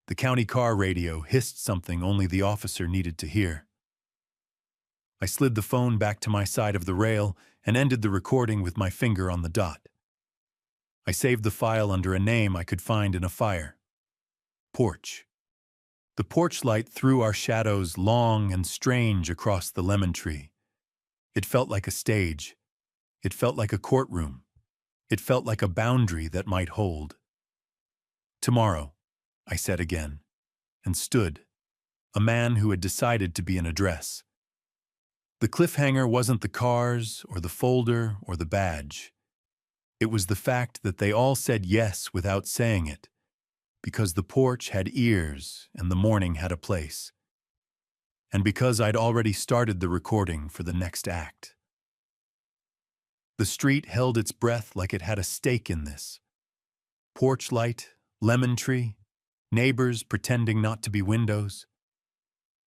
The county car radio hissed something only the officer needed to hear. I slid the phone back to my side of the rail and ended the recording with my finger on the dot. I saved the file under a name I could find in a fire. Porch. The porch light threw our shadows long and strange across the lemon tree. It felt like a stage. It felt like a courtroom. It felt like a boundary that might hold. Tomorrow, I said again, and stood, a man who had decided to be an address. The cliffhanger wasn't the cars or the folder or the badge. It was the fact that they all said yes without saying it, because the porch had ears and the morning had a place, and because I'd already started the recording for the next act. The street held its breath like it had a stake in this. Porch light, lemon tree, neighbors pretending not to be windows.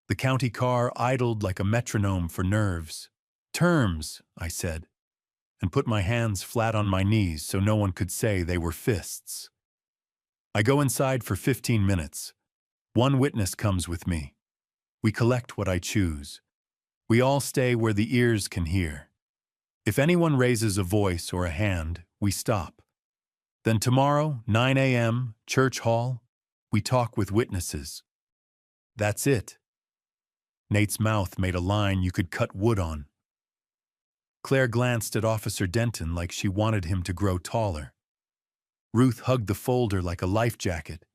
The county car idled like a metronome for nerves. "Terms," I said, and put my hands flat on my knees so no one could say they were fists. I go inside for 15 minutes. One witness comes with me. We collect what I choose. We all stay where the ears can hear. If anyone raises a voice or a hand, we stop. Then tomorrow, 9 a.m., Church Hall, we talk with witnesses. That's it. Nate's mouth made a line you could cut wood on. Claire glanced at Officer Denton like she wanted him to grow taller. Ruth hugged the folder like a life jacket.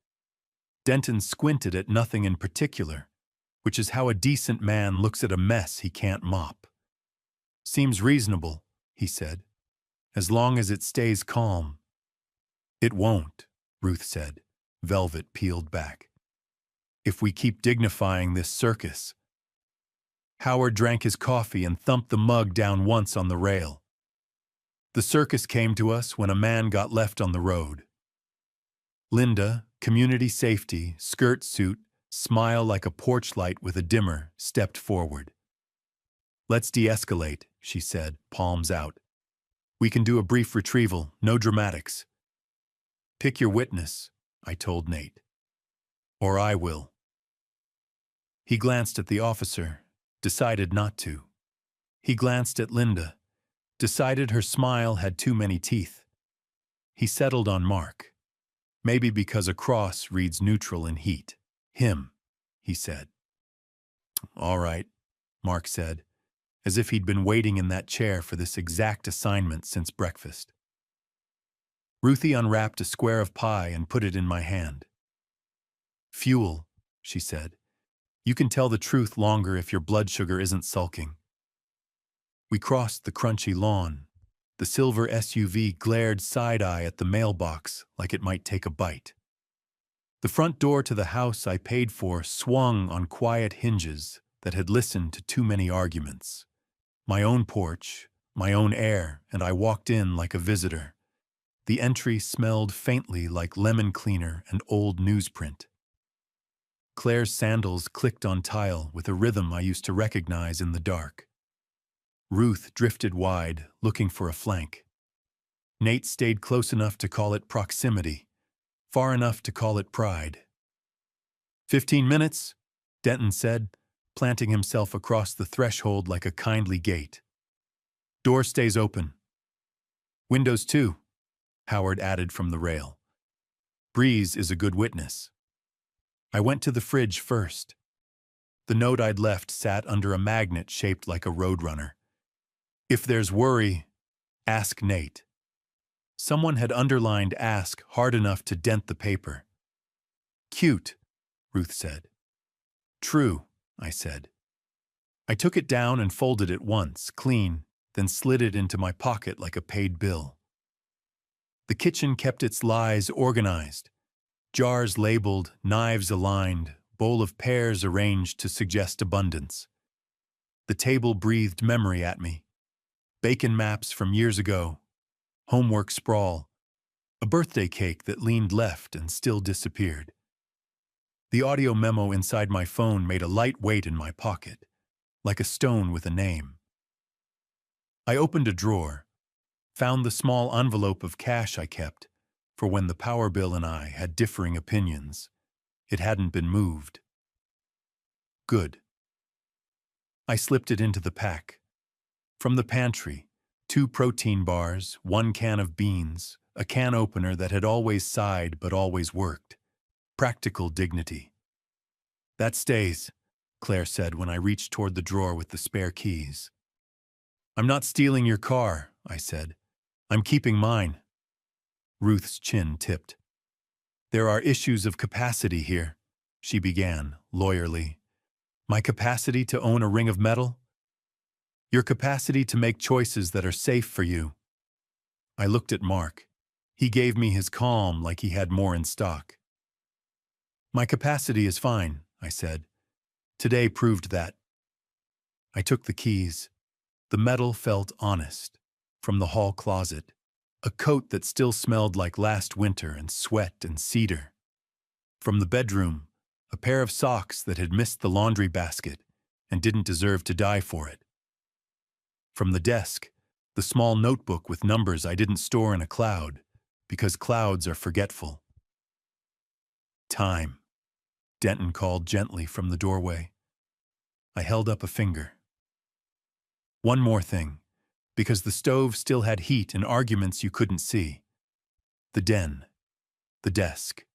Denton squinted at nothing in particular, which is how a decent man looks at a mess he can't mop. "Seems reasonable," he said, "as long as it stays calm." "It won't," Ruth said, velvet peeled back. "If we keep dignifying this circus." Howard drank his coffee and thumped the mug down once on the rail. "The circus came to us when a man got left on the road." Linda, community safety, skirt suit, smile like a porch light with a dimmer, stepped forward. "Let's de-escalate," she said, palms out. "We can do a brief retrieval, no dramatics." "Pick your witness," I told Nate. "Or I will." He glanced at the officer, decided not to. He glanced at Linda, decided her smile had too many teeth. He settled on Mark. Maybe because a cross reads neutral in heat. "Him," he said. "All right," Mark said, as if he'd been waiting in that chair for this exact assignment since breakfast. Ruthie unwrapped a square of pie and put it in my hand. "Fuel," she said. "You can tell the truth longer if your blood sugar isn't sulking." We crossed the crunchy lawn. The silver SUV glared side-eye at the mailbox like it might take a bite. The front door to the house I paid for swung on quiet hinges that had listened to too many arguments. My own porch, my own air, and I walked in like a visitor. The entry smelled faintly like lemon cleaner and old newsprint. Claire's sandals clicked on tile with a rhythm I used to recognize in the dark. Ruth drifted wide, looking for a flank. Nate stayed close enough to call it proximity, far enough to call it pride. 15 minutes, Denton said, planting himself across the threshold like a kindly gate. "Door stays open." "Windows too," Howard added from the rail. "Breeze is a good witness." I went to the fridge first. The note I'd left sat under a magnet shaped like a roadrunner. "If there's worry, ask Nate." Someone had underlined "ask" hard enough to dent the paper. "Cute," Ruth said. "True," I said. I took it down and folded it once, clean, then slid it into my pocket like a paid bill. The kitchen kept its lies organized. Jars labeled, knives aligned, bowl of pears arranged to suggest abundance. The table breathed memory at me. Bacon maps from years ago, homework sprawl, a birthday cake that leaned left and still disappeared. The audio memo inside my phone made a light weight in my pocket, like a stone with a name. I opened a drawer, found the small envelope of cash I kept, for when the power bill and I had differing opinions. It hadn't been moved. Good. I slipped it into the pack. From the pantry, 2 protein bars, 1 can of beans, a can opener that had always sighed but always worked. Practical dignity. "That stays," Claire said when I reached toward the drawer with the spare keys. "I'm not stealing your car," I said. "I'm keeping mine." Ruth's chin tipped. "There are issues of capacity here," she began, lawyerly. "My capacity to own a ring of metal? Your capacity to make choices that are safe for you." I looked at Mark. He gave me his calm like he had more in stock. "My capacity is fine," I said. "Today proved that." I took the keys. The metal felt honest. from the hall closet, a coat that still smelled like last winter and sweat and cedar. From the bedroom, a pair of socks that had missed the laundry basket and didn't deserve to die for it. From the desk, the small notebook with numbers I didn't store in a cloud, because clouds are forgetful. Time, Denton called gently from the doorway. I held up a finger. One more thing, because the stove still had heat and arguments you couldn't see. The den, the desk,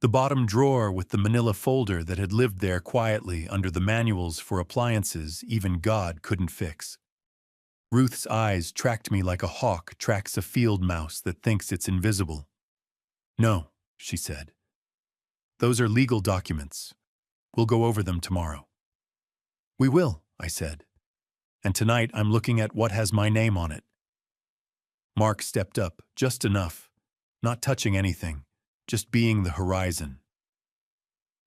the bottom drawer with the manila folder that had lived there quietly under the manuals for appliances even God couldn't fix. Ruth's eyes tracked me like a hawk tracks a field mouse that thinks it's invisible. "No," she said. "Those are legal documents. We'll go over them tomorrow." "We will," I said. "And tonight I'm looking at what has my name on it." Mark stepped up, just enough, not touching anything, just being the horizon.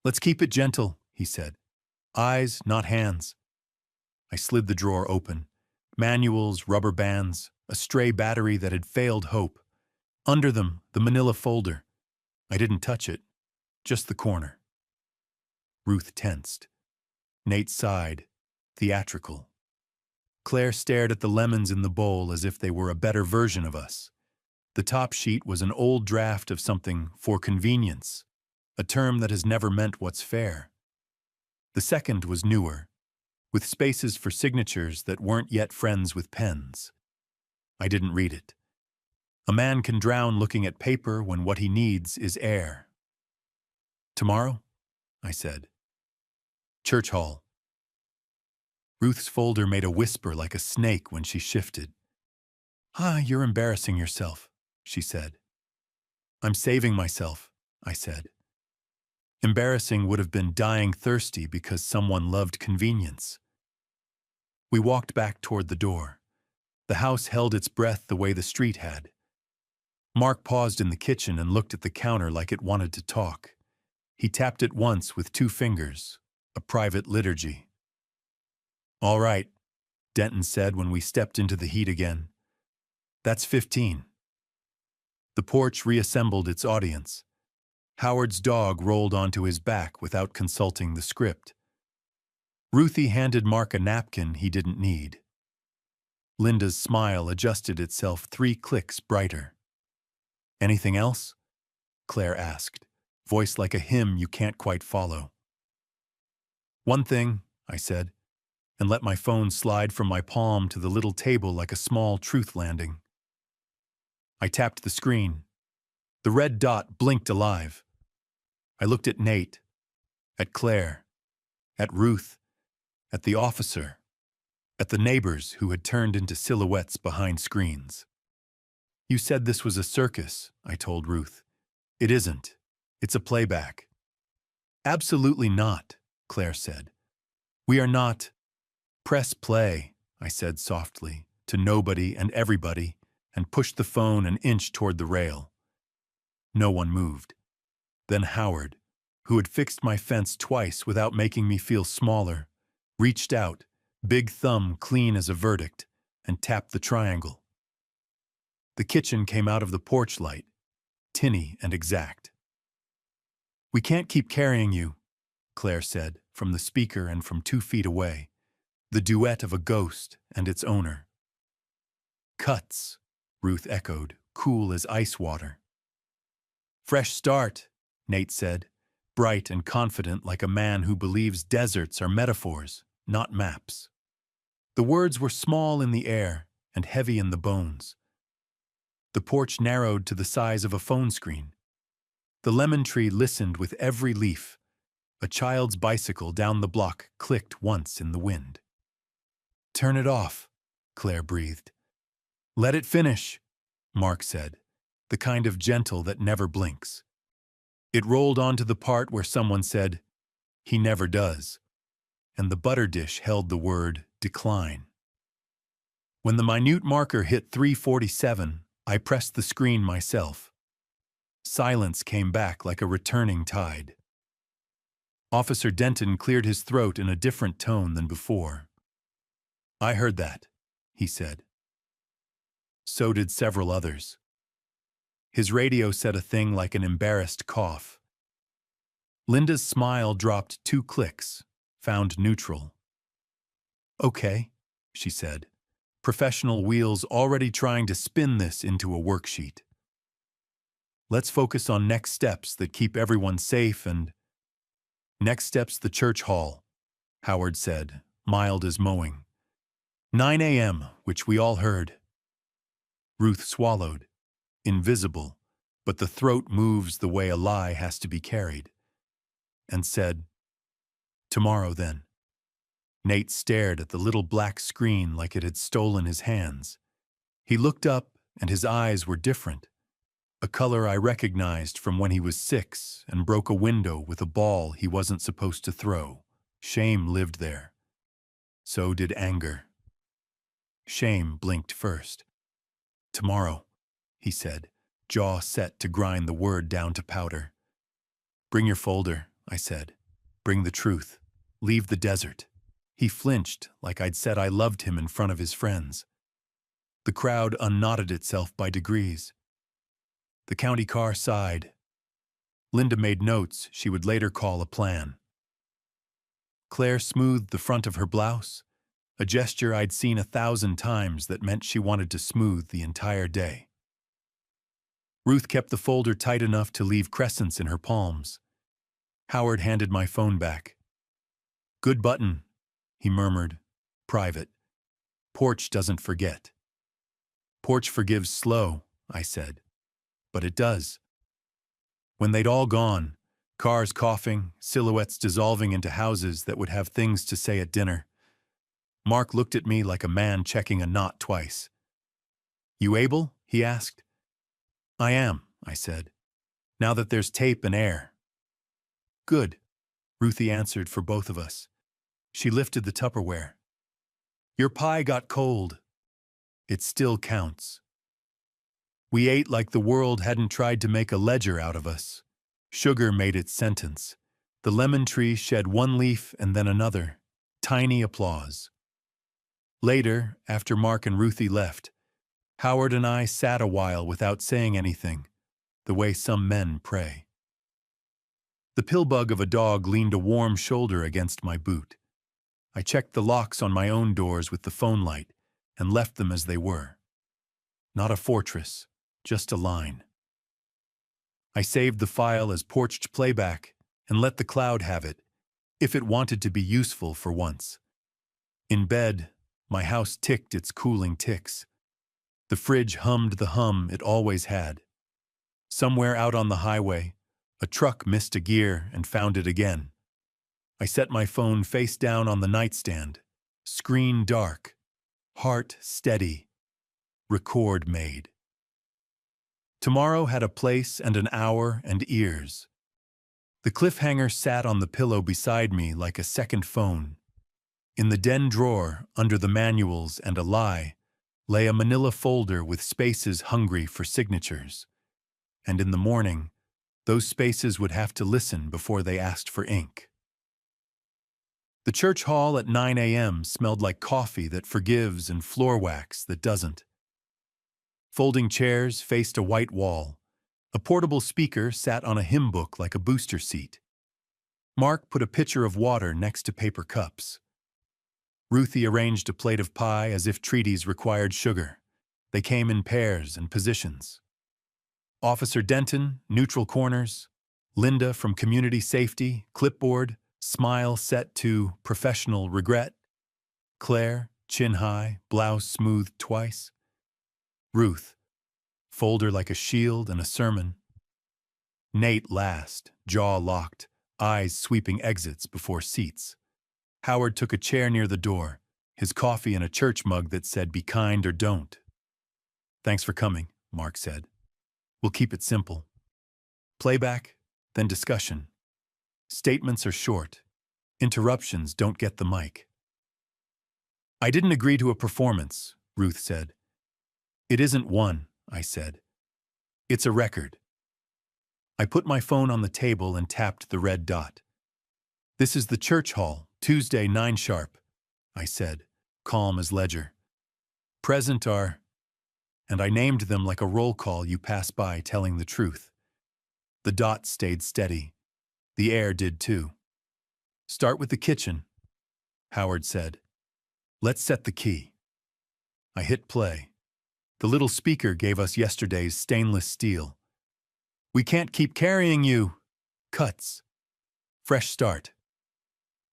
"Let's keep it gentle," he said. "Eyes, not hands." I slid the drawer open. Manuals, rubber bands, a stray battery that had failed hope. Under them, the manila folder. I didn't touch it, just the corner. Ruth tensed. Nate sighed, theatrical. Claire stared at the lemons in the bowl as if they were a better version of us. The top sheet was an old draft of something for convenience, a term that has never meant what's fair. The second was newer, with spaces for signatures that weren't yet friends with pens. I didn't read it. A man can drown looking at paper when what he needs is air. "Tomorrow?" I said. "Church Hall." Ruth's folder made a whisper like a snake when she shifted. You're embarrassing yourself," she said. "I'm saving myself," I said. Embarrassing would have been dying thirsty because someone loved convenience. We walked back toward the door. The house held its breath the way the street had. Mark paused in the kitchen and looked at the counter like it wanted to talk. He tapped it once with 2 fingers, a private liturgy. "All right," Denton said when we stepped into the heat again. "That's 15. The porch reassembled its audience. Howard's dog rolled onto his back without consulting the script. Ruthie handed Mark a napkin he didn't need. Linda's smile adjusted itself 3 clicks brighter. "Anything else?" Claire asked, voice like a hymn you can't quite follow. "One thing," I said, and let my phone slide from my palm to the little table like a small truth landing. I tapped the screen. The red dot blinked alive. I looked at Nate, at Claire, at Ruth, at the officer, at the neighbors who had turned into silhouettes behind screens. "You said this was a circus," I told Ruth. "It isn't. It's a playback." "Absolutely not," Claire said. "We are not—" "Press play," I said softly, to nobody and everybody, and pushed the phone an inch toward the rail. No one moved. Then Howard, who had fixed my fence twice without making me feel smaller, reached out, big thumb clean as a verdict, and tapped the triangle. The kitchen came out of the porch light, tinny and exact. "We can't keep carrying you," Claire said, from the speaker and from 2 feet away, the duet of a ghost and its owner. "Cuts," Ruth echoed, cool as ice water. "Fresh start," Nate said, bright and confident like a man who believes deserts are metaphors, not maps. The words were small in the air and heavy in the bones. The porch narrowed to the size of a phone screen. The lemon tree listened with every leaf. A child's bicycle down the block clicked once in the wind. "Turn it off," Claire breathed. "Let it finish," Mark said, the kind of gentle that never blinks. It rolled onto the part where someone said, "He never does," and the butter dish held the word decline. When the minute marker hit 3:47, I pressed the screen myself. Silence came back like a returning tide. Officer Denton cleared his throat in a different tone than before. "I heard that," he said. so did several others. His radio said a thing like an embarrassed cough. Linda's smile dropped 2 clicks, found neutral. "Okay," she said, professional wheels already trying to spin this into a worksheet. "Let's focus on next steps that keep everyone safe and—" "Next step's the church hall," Howard said, mild as mowing. 9 a.m., which we all heard. Ruth swallowed. Invisible, but the throat moves the way a lie has to be carried. And said, "Tomorrow, then." Nate stared at the little black screen like it had stolen his hands. He looked up, and his eyes were different. A color I recognized from when he was 6 and broke a window with a ball he wasn't supposed to throw. Shame lived there. So did anger. Shame blinked first. "Tomorrow," he said, jaw set to grind the word down to powder. "Bring your folder," I said. "Bring the truth. Leave the desert." He flinched like I'd said I loved him in front of his friends. The crowd unknotted itself by degrees. The county car sighed. Linda made notes she would later call a plan. Claire smoothed the front of her blouse, a gesture I'd seen 1,000 times that meant she wanted to smooth the entire day. Ruth kept the folder tight enough to leave crescents in her palms. Howard handed my phone back. "Good button," he murmured. "Private. Porch doesn't forget." "Porch forgives slow," I said. "But it does." When they'd all gone, cars coughing, silhouettes dissolving into houses that would have things to say at dinner, Mark looked at me like a man checking a knot twice. "You able?" he asked. "I am," I said, "now that there's tape and air." "Good," Ruthie answered for both of us. She lifted the Tupperware. "Your pie got cold. It still counts." We ate like the world hadn't tried to make a ledger out of us. Sugar made its sentence. The lemon tree shed one leaf and then another. Tiny applause. Later, after Mark and Ruthie left, Howard and I sat a while without saying anything, the way some men pray. The pillbug of a dog leaned a warm shoulder against my boot. I checked the locks on my own doors with the phone light and left them as they were. Not a fortress, just a line. I saved the file as porched playback and let the cloud have it, if it wanted to be useful for once. In bed, my house ticked its cooling ticks. The fridge hummed the hum it always had. Somewhere out on the highway, a truck missed a gear and found it again. I set my phone face down on the nightstand, screen dark, heart steady, record made. Tomorrow had a place and an hour and ears. The cliffhanger sat on the pillow beside me like a second phone. In the den drawer, under the manuals and a lie, lay a manila folder with spaces hungry for signatures. And in the morning, those spaces would have to listen before they asked for ink. The church hall at 9 a.m. smelled like coffee that forgives and floor wax that doesn't. Folding chairs faced a white wall. A portable speaker sat on a hymn book like a booster seat. Mark put a pitcher of water next to paper cups. Ruthie arranged a plate of pie as if treaties required sugar. They came in pairs and positions. Officer Denton, neutral corners. Linda from Community Safety, clipboard, smile set to professional regret. Claire, chin high, blouse smoothed twice. Ruth, folder like a shield and a sermon. Nate last, jaw locked, eyes sweeping exits before seats. Howard took a chair near the door, his coffee in a church mug that said, "Be kind or don't." "Thanks for coming," Mark said. "We'll keep it simple. Playback, then discussion. Statements are short. Interruptions don't get the mic." "I didn't agree to a performance," Ruth said. "It isn't one," I said. "It's a record." I put my phone on the table and tapped the red dot. "This is the church hall, Tuesday, 9 sharp," I said, calm as ledger. "Present are—" and I named them like a roll call you pass by telling the truth. The dots stayed steady. The air did too. Start with the kitchen, Howard said. Let's set the key. I hit play. The little speaker gave us yesterday's stainless steel. We can't keep carrying you. Cuts. Fresh start.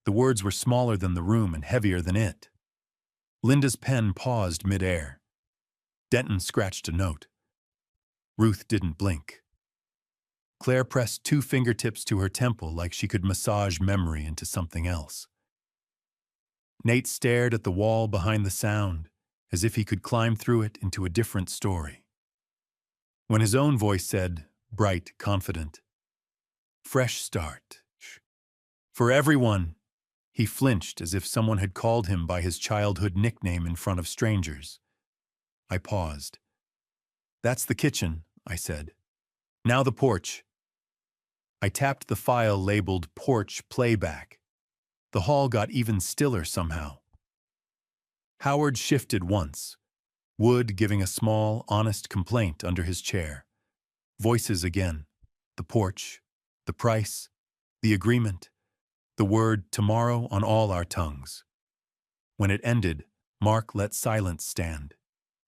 The words were smaller than the room and heavier than it. Linda's pen paused mid-air. Denton scratched a note. Ruth didn't blink. Claire pressed 2 fingertips to her temple like she could massage memory into something else. Nate stared at the wall behind the sound, as if he could climb through it into a different story. When his own voice said, bright, confident, fresh start. For everyone, he flinched as if someone had called him by his childhood nickname in front of strangers. I paused. That's the kitchen, I said. Now the porch. I tapped the file labeled Porch Playback. The hall got even stiller somehow. Howard shifted once, Wood giving a small, honest complaint under his chair. Voices again. The porch, the price, the agreement, the word tomorrow on all our tongues. When it ended, Mark let silence stand.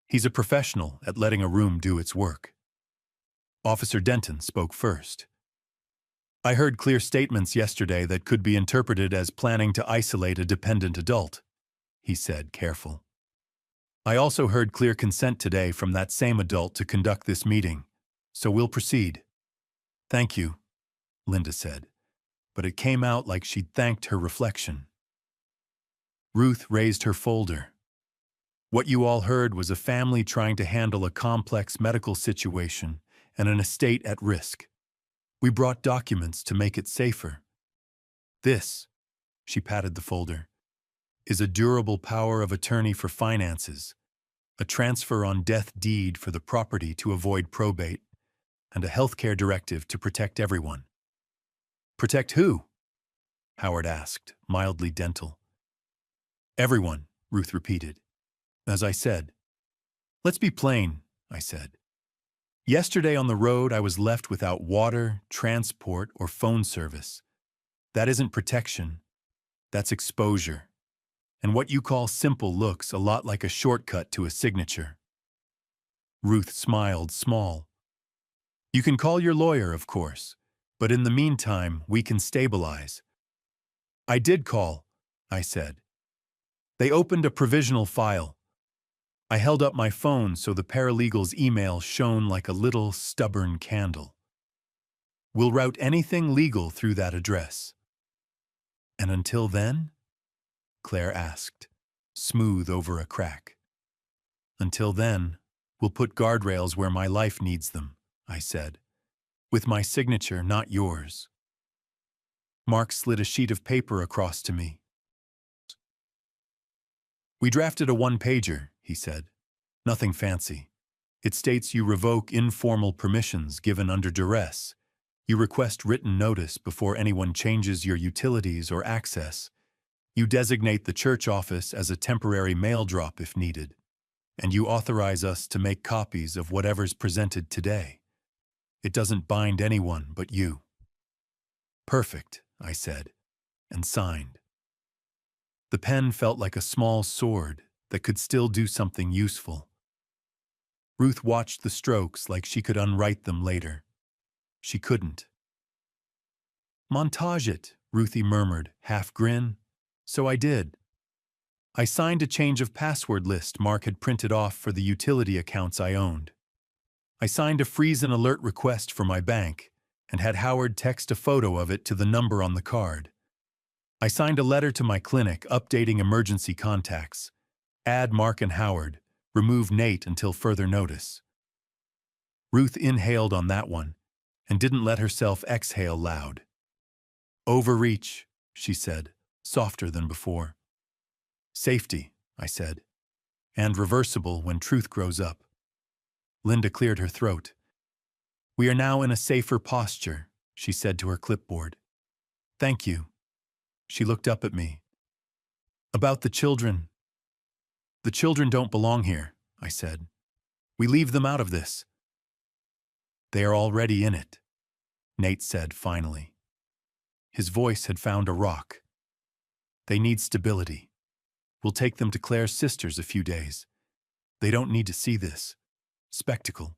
He's a professional at letting a room do its work. Officer Denton spoke first. I heard clear statements yesterday that could be interpreted as planning to isolate a dependent adult, he said, careful. I also heard clear consent today from that same adult to conduct this meeting, so we'll proceed. Thank you, Linda said, but it came out like she'd thanked her reflection. Ruth raised her folder. What you all heard was a family trying to handle a complex medical situation and an estate at risk. We brought documents to make it safer. This, she patted the folder, is a durable power of attorney for finances, a transfer on death deed for the property to avoid probate, and a healthcare directive to protect everyone. Protect who? Howard asked, mildly dental. Everyone, Ruth repeated. As I said. Let's be plain, I said. Yesterday on the road, I was left without water, transport, or phone service. That isn't protection. That's exposure. And what you call simple looks a lot like a shortcut to a signature. Ruth smiled small. You can call your lawyer, of course, but in the meantime, we can stabilize. I did call, I said. They opened a provisional file. I held up my phone so the paralegal's email shone like a little stubborn candle. We'll route anything legal through that address. And until then? Claire asked, smooth over a crack. Until then, we'll put guardrails where my life needs them, I said. With my signature, not yours. Mark slid a sheet of paper across to me. We drafted a one-pager, he said. Nothing fancy. It states you revoke informal permissions given under duress. You request written notice before anyone changes your utilities or access. You designate the church office as a temporary mail drop if needed. And you authorize us to make copies of whatever's presented today. It doesn't bind anyone but you. Perfect, I said, and signed. The pen felt like a small sword that could still do something useful. Ruth watched the strokes like she could unwrite them later. She couldn't. Montage it, Ruthie murmured, half grin. So I did. I signed a change of password list Mark had printed off for the utility accounts I owned. I signed a freeze and alert request for my bank and had Howard text a photo of it to the number on the card. I signed a letter to my clinic updating emergency contacts. Add Mark and Howard. Remove Nate until further notice. Ruth inhaled on that one and didn't let herself exhale loud. Overreach, she said, softer than before. Safety, I said, and reversible when truth grows up. Linda cleared her throat. We are now in a safer posture, she said to her clipboard. Thank you. She looked up at me. About the children. The children don't belong here, I said. We leave them out of this. They are already in it, Nate said finally. His voice had found a rock. They need stability. We'll take them to Claire's sister's a few days. They don't need to see this spectacle.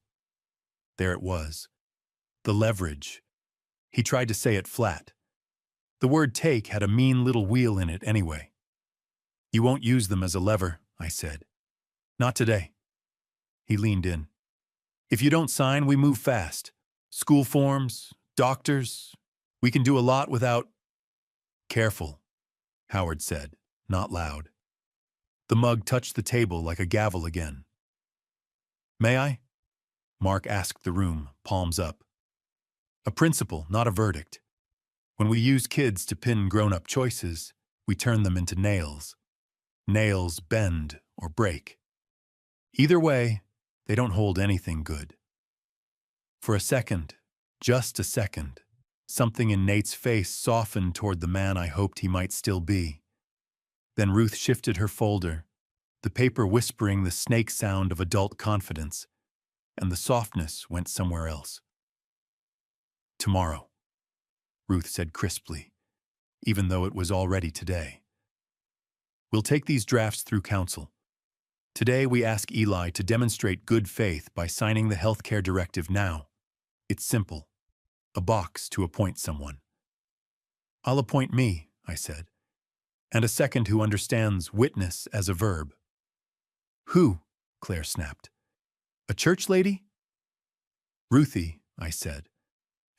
There it was. The leverage. He tried to say it flat. The word take had a mean little wheel in it anyway. You won't use them as a lever, I said. Not today. He leaned in. If you don't sign, we move fast. School forms, doctors. We can do a lot without... Careful, Howard said, not loud. The mug touched the table like a gavel again. May I? Mark asked the room, palms up. A principle, not a verdict. When we use kids to pin grown-up choices, we turn them into nails. Nails bend or break. Either way, they don't hold anything good. For a second, just a second, something in Nate's face softened toward the man I hoped he might still be. Then Ruth shifted her folder, the paper whispering the snake sound of adult confidence, and the softness went somewhere else. Tomorrow, Ruth said crisply, even though it was already today. We'll take these drafts through council. Today we ask Eli to demonstrate good faith by signing the healthcare directive now. It's simple. A box to appoint someone. I'll appoint me, I said, and a second who understands witness as a verb. Who? Claire snapped. A church lady? Ruthie, I said,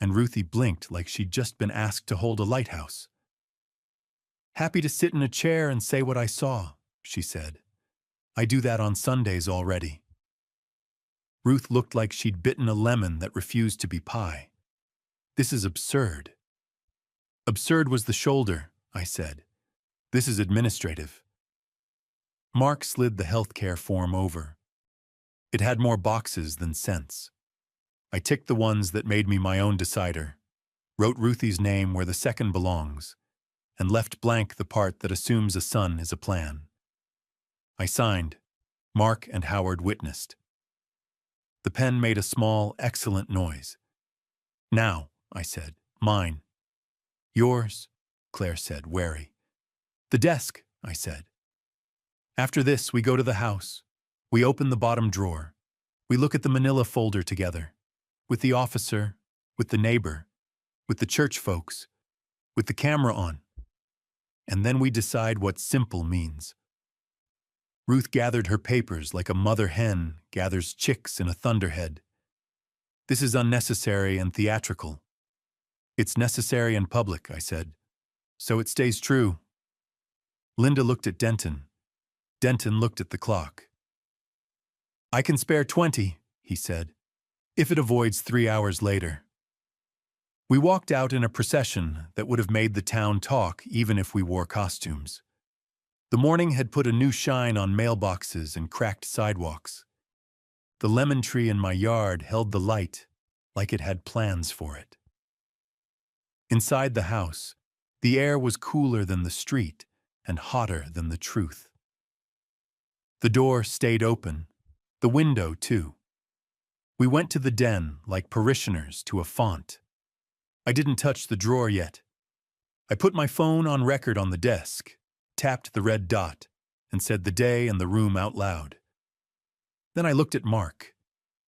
and Ruthie blinked like she'd just been asked to hold a lighthouse. Happy to sit in a chair and say what I saw, she said. I do that on Sundays already. Ruth looked like she'd bitten a lemon that refused to be pie. This is absurd. Absurd was the shoulder, I said. This is administrative. Mark slid the healthcare form over. It had more boxes than sense. I ticked the ones that made me my own decider, wrote Ruthie's name where the second belongs, and left blank the part that assumes a son is a plan. I signed. Mark and Howard witnessed. The pen made a small, excellent noise. Now, I said, mine. Yours, Claire said, wary. The desk, I said. After this, we go to the house. We open the bottom drawer. We look at the manila folder together. With the officer, with the neighbor, with the church folks, with the camera on. And then we decide what simple means. Ruth gathered her papers like a mother hen gathers chicks in a thunderhead. This is unnecessary and theatrical. It's necessary and public, I said. So it stays true. Linda looked at Denton. Denton looked at the clock. I can spare 20, he said, if it avoids 3 hours later. We walked out in a procession that would have made the town talk even if we wore costumes. The morning had put a new shine on mailboxes and cracked sidewalks. The lemon tree in my yard held the light like it had plans for it. Inside the house, the air was cooler than the street and hotter than the truth. The door stayed open, the window too. We went to the den like parishioners to a font. I didn't touch the drawer yet. I put my phone on record on the desk, tapped the red dot, and said the day and the room out loud. Then I looked at Mark.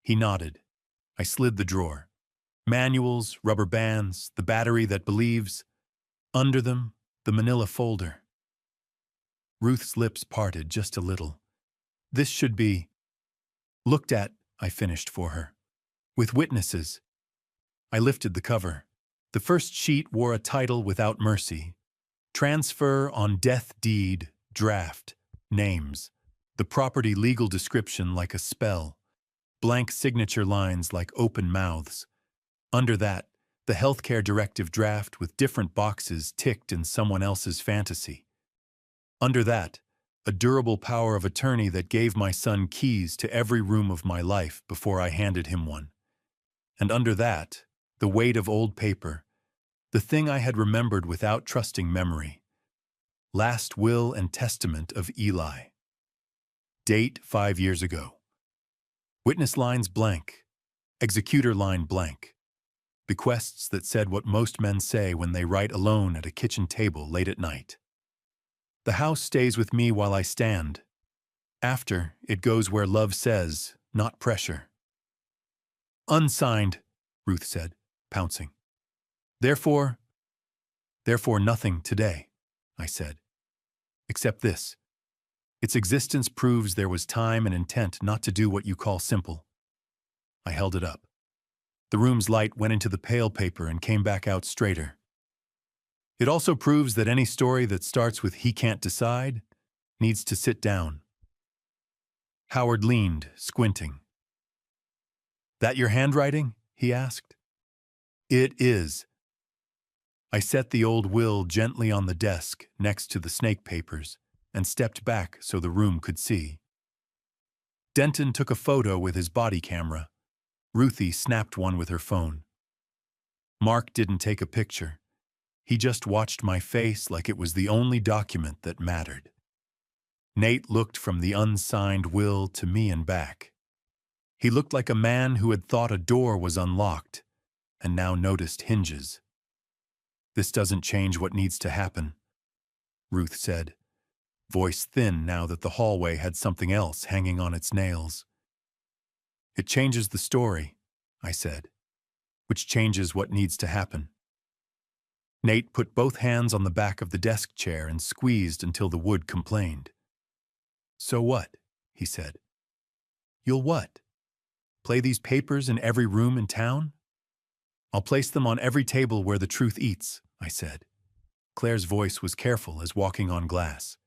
He nodded. I slid the drawer. Manuals, rubber bands, the battery that believes. Under them, the manila folder. Ruth's lips parted just a little. This should be looked at, I finished for her. With witnesses. I lifted the cover. The first sheet wore a title without mercy. Transfer on death deed, draft, names. The property legal description like a spell. Blank signature lines like open mouths. Under that, the healthcare directive draft with different boxes ticked in someone else's fantasy. Under that, a durable power of attorney that gave my son keys to every room of my life before I handed him one. And under that, the weight of old paper, the thing I had remembered without trusting memory. Last will and testament of Eli. Date 5 years ago. Witness lines blank. Executor line blank. Bequests that said what most men say when they write alone at a kitchen table late at night. The house stays with me while I stand. After, it goes where love says, not pressure. Unsigned, Ruth said, pouncing. Therefore nothing today, I said. Except this. Its existence proves there was time and intent not to do what you call simple. I held it up. The room's light went into the pale paper and came back out straighter. It also proves that any story that starts with "he can't decide" needs to sit down. Howard leaned, squinting. That your handwriting? He asked. It is. I set the old will gently on the desk next to the snake papers and stepped back so the room could see. Denton took a photo with his body camera. Ruthie snapped one with her phone. Mark didn't take a picture. He just watched my face like it was the only document that mattered. Nate looked from the unsigned will to me and back. He looked like a man who had thought a door was unlocked and now noticed hinges. This doesn't change what needs to happen, Ruth said, voice thin now that the hallway had something else hanging on its nails. It changes the story, I said, which changes what needs to happen. Nate put both hands on the back of the desk chair and squeezed until the wood complained. So what? He said. You'll what? Play these papers in every room in town? I'll place them on every table where the truth eats, I said. Claire's voice was careful as walking on glass.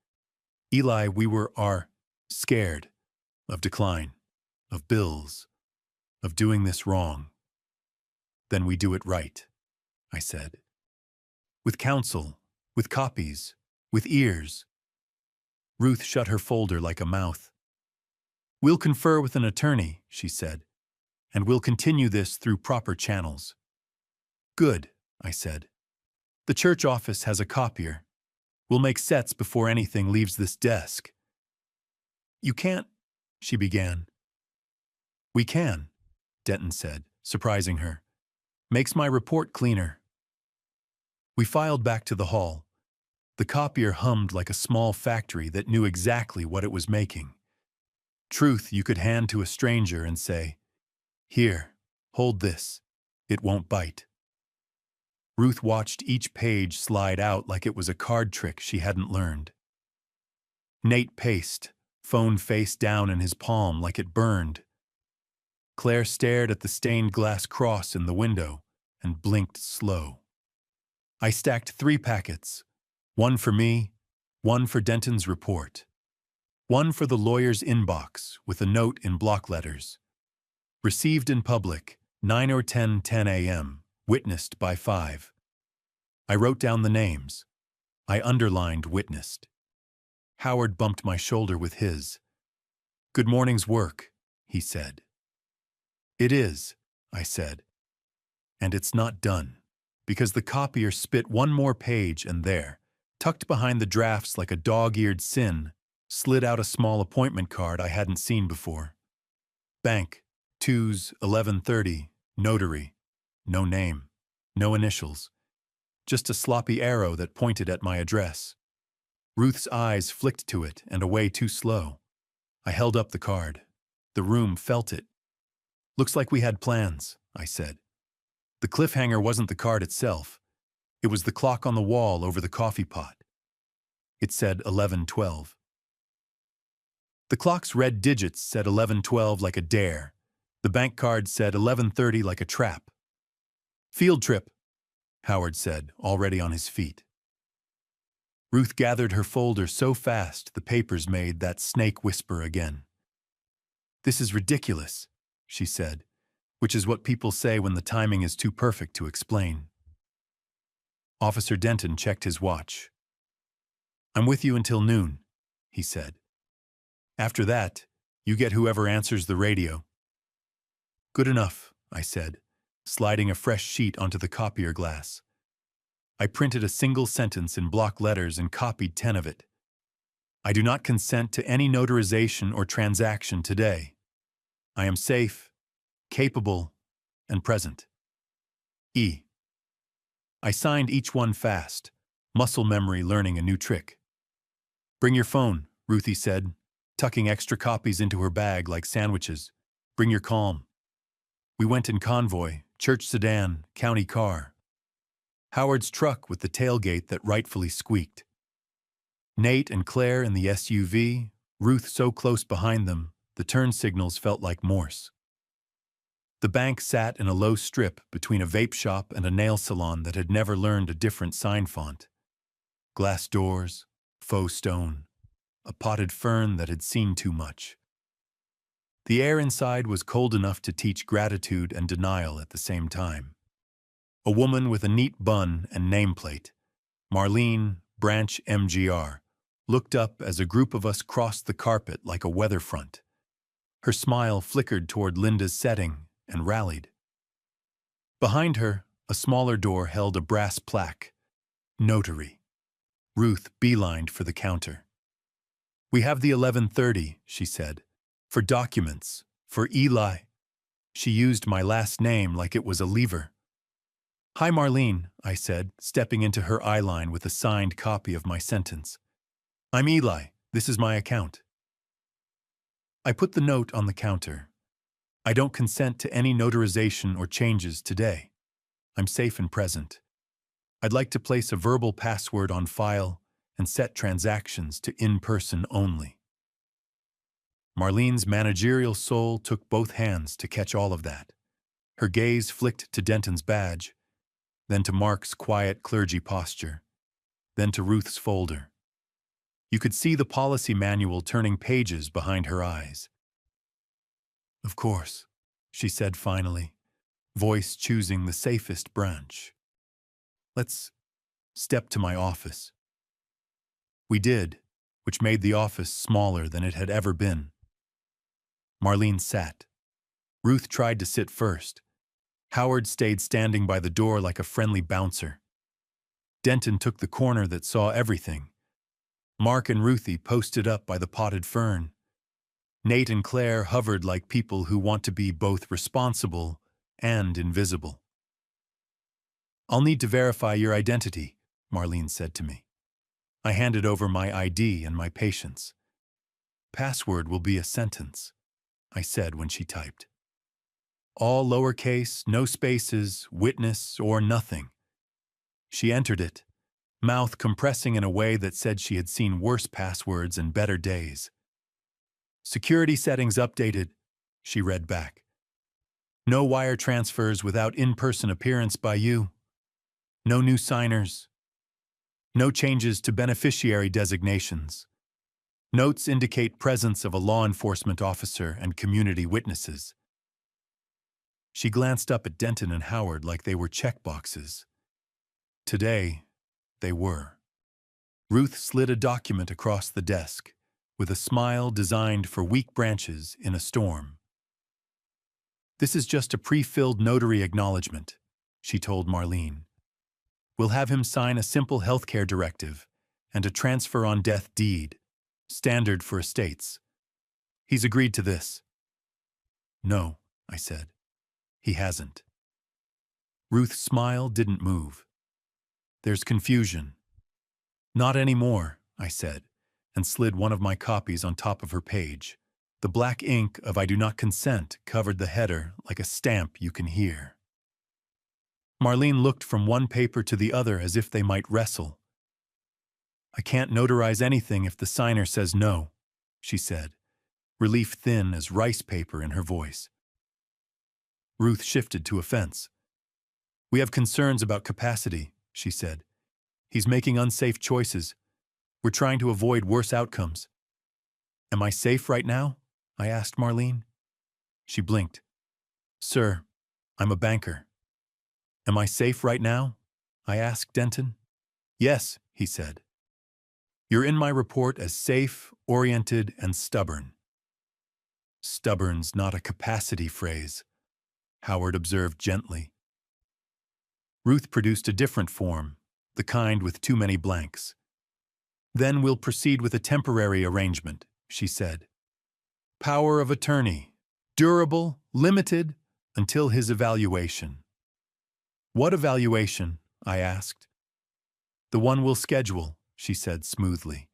Eli, we are scared of decline, of bills, of doing this wrong. Then we do it right, I said. With counsel, with copies, with ears. Ruth shut her folder like a mouth. We'll confer with an attorney, she said, and we'll continue this through proper channels. Good, I said. The church office has a copier. We'll make sets before anything leaves this desk. You can't, she began. We can, Denton said, surprising her. Makes my report cleaner. We filed back to the hall. The copier hummed like a small factory that knew exactly what it was making. Truth you could hand to a stranger and say, Here, hold this. It won't bite. Ruth watched each page slide out like it was a card trick she hadn't learned. Nate paced, phone face down in his palm like it burned. Claire stared at the stained glass cross in the window and blinked slow. I stacked 3 packets, one for me, one for Denton's report, one for the lawyer's inbox with a note in block letters. Received in public, 9 or 10 a.m., witnessed by 5. I wrote down the names. I underlined witnessed. Howard bumped my shoulder with his. Good morning's work, he said. It is, I said. And it's not done, because the copier spit one more page and there, tucked behind the drafts like a dog-eared sin, slid out a small appointment card I hadn't seen before. Bank, 2's, 11:30, notary. No name, no initials. Just a sloppy arrow that pointed at my address. Ruth's eyes flicked to it and away too slow. I held up the card. The room felt it. Looks like we had plans, I said. The cliffhanger wasn't the card itself. It was the clock on the wall over the coffee pot. It said 11:12. The clock's red digits said 11:12 like a dare. The bank card said 11:30 like a trap. Field trip, Howard said, already on his feet. Ruth gathered her folder so fast the papers made that snake whisper again. This is ridiculous, she said, which is what people say when the timing is too perfect to explain. Officer Denton checked his watch. I'm with you until noon, he said. After that, you get whoever answers the radio. Good enough, I said, sliding a fresh sheet onto the copier glass. I printed a single sentence in block letters and copied 10 of it. I do not consent to any notarization or transaction today. I am safe, capable, and present. E. I signed each one fast, muscle memory learning a new trick. Bring your phone, Ruthie said, tucking extra copies into her bag like sandwiches. Bring your calm. We went in convoy, church sedan, county car. Howard's truck with the tailgate that rightfully squeaked. Nate and Claire in the SUV, Ruth so close behind them, the turn signals felt like Morse. The bank sat in a low strip between a vape shop and a nail salon that had never learned a different sign font. Glass doors, faux stone, a potted fern that had seen too much. The air inside was cold enough to teach gratitude and denial at the same time. A woman with a neat bun and nameplate, Marlene, Branch MGR, looked up as a group of us crossed the carpet like a weather front. Her smile flickered toward Linda's setting and rallied. Behind her, a smaller door held a brass plaque, Notary. Ruth beelined for the counter. We have the 11:30, she said. For documents, for Eli. She used my last name like it was a lever. Hi, Marlene, I said, stepping into her eye line with a signed copy of my sentence. I'm Eli. This is my account. I put the note on the counter. I don't consent to any notarization or changes today. I'm safe and present. I'd like to place a verbal password on file and set transactions to in-person only. Marlene's managerial soul took both hands to catch all of that. Her gaze flicked to Denton's badge, then to Mark's quiet clergy posture, then to Ruth's folder. You could see the policy manual turning pages behind her eyes. Of course, she said finally, voice choosing the safest branch. Let's step to my office. We did, which made the office smaller than it had ever been. Marlene sat. Ruth tried to sit first. Howard stayed standing by the door like a friendly bouncer. Denton took the corner that saw everything. Mark and Ruthie posted up by the potted fern. Nate and Claire hovered like people who want to be both responsible and invisible. I'll need to verify your identity, Marlene said to me. I handed over my ID and my patience. Password will be a sentence, I said when she typed. All lowercase, no spaces, witness, or nothing. She entered it, mouth compressing in a way that said she had seen worse passwords and better days. Security settings updated, she read back. No wire transfers without in-person appearance by you. No new signers. No changes to beneficiary designations. Notes indicate presence of a law enforcement officer and community witnesses. She glanced up at Denton and Howard like they were checkboxes. Today, they were. Ruth slid a document across the desk, with a smile designed for weak branches in a storm. This is just a pre-filled notary acknowledgement, she told Marlene. We'll have him sign a simple healthcare directive and a transfer on death deed, standard for estates. He's agreed to this. No, I said. He hasn't. Ruth's smile didn't move. There's confusion. Not anymore, I said, and slid one of my copies on top of her page. The black ink of I do not consent covered the header like a stamp you can hear. Marlene looked from one paper to the other as if they might wrestle. I can't notarize anything if the signer says no, she said, relief thin as rice paper in her voice. Ruth shifted to offense. We have concerns about capacity, she said. He's making unsafe choices. We're trying to avoid worse outcomes. Am I safe right now? I asked Marlene. She blinked. Sir, I'm a banker. Am I safe right now? I asked Denton. Yes, he said. You're in my report as safe, oriented, and stubborn. Stubborn's not a capacity phrase, Howard observed gently. Ruth produced a different form, the kind with too many blanks. Then we'll proceed with a temporary arrangement, she said. Power of attorney, Durable, limited, until his evaluation. What evaluation? I asked. The one we'll schedule, she said smoothly.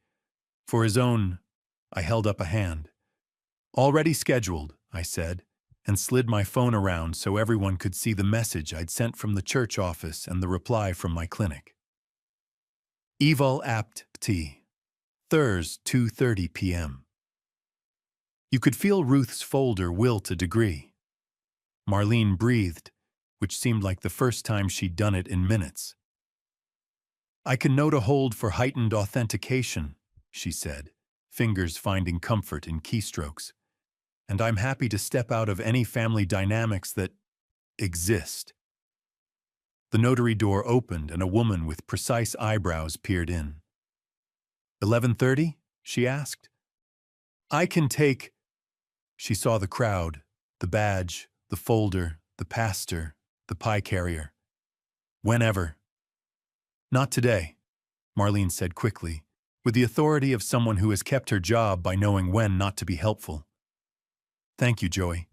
For his own, I held up a hand. Already scheduled, I said, and slid my phone around so everyone could see the message I'd sent from the church office and the reply from my clinic. Eval apt t. Thurs 2:30 p.m. You could feel Ruth's folder wilt a degree. Marlene breathed, which seemed like the first time she'd done it in minutes. I can note a hold for heightened authentication, she said, fingers finding comfort in keystrokes. And I'm happy to step out of any family dynamics that exist. The notary door opened and a woman with precise eyebrows peered in. 11:30? She asked. I can take... She saw the crowd, the badge, the folder, the pastor, the pie carrier. Whenever. Not today, Marlene said quickly, with the authority of someone who has kept her job by knowing when not to be helpful. Thank you, Joy.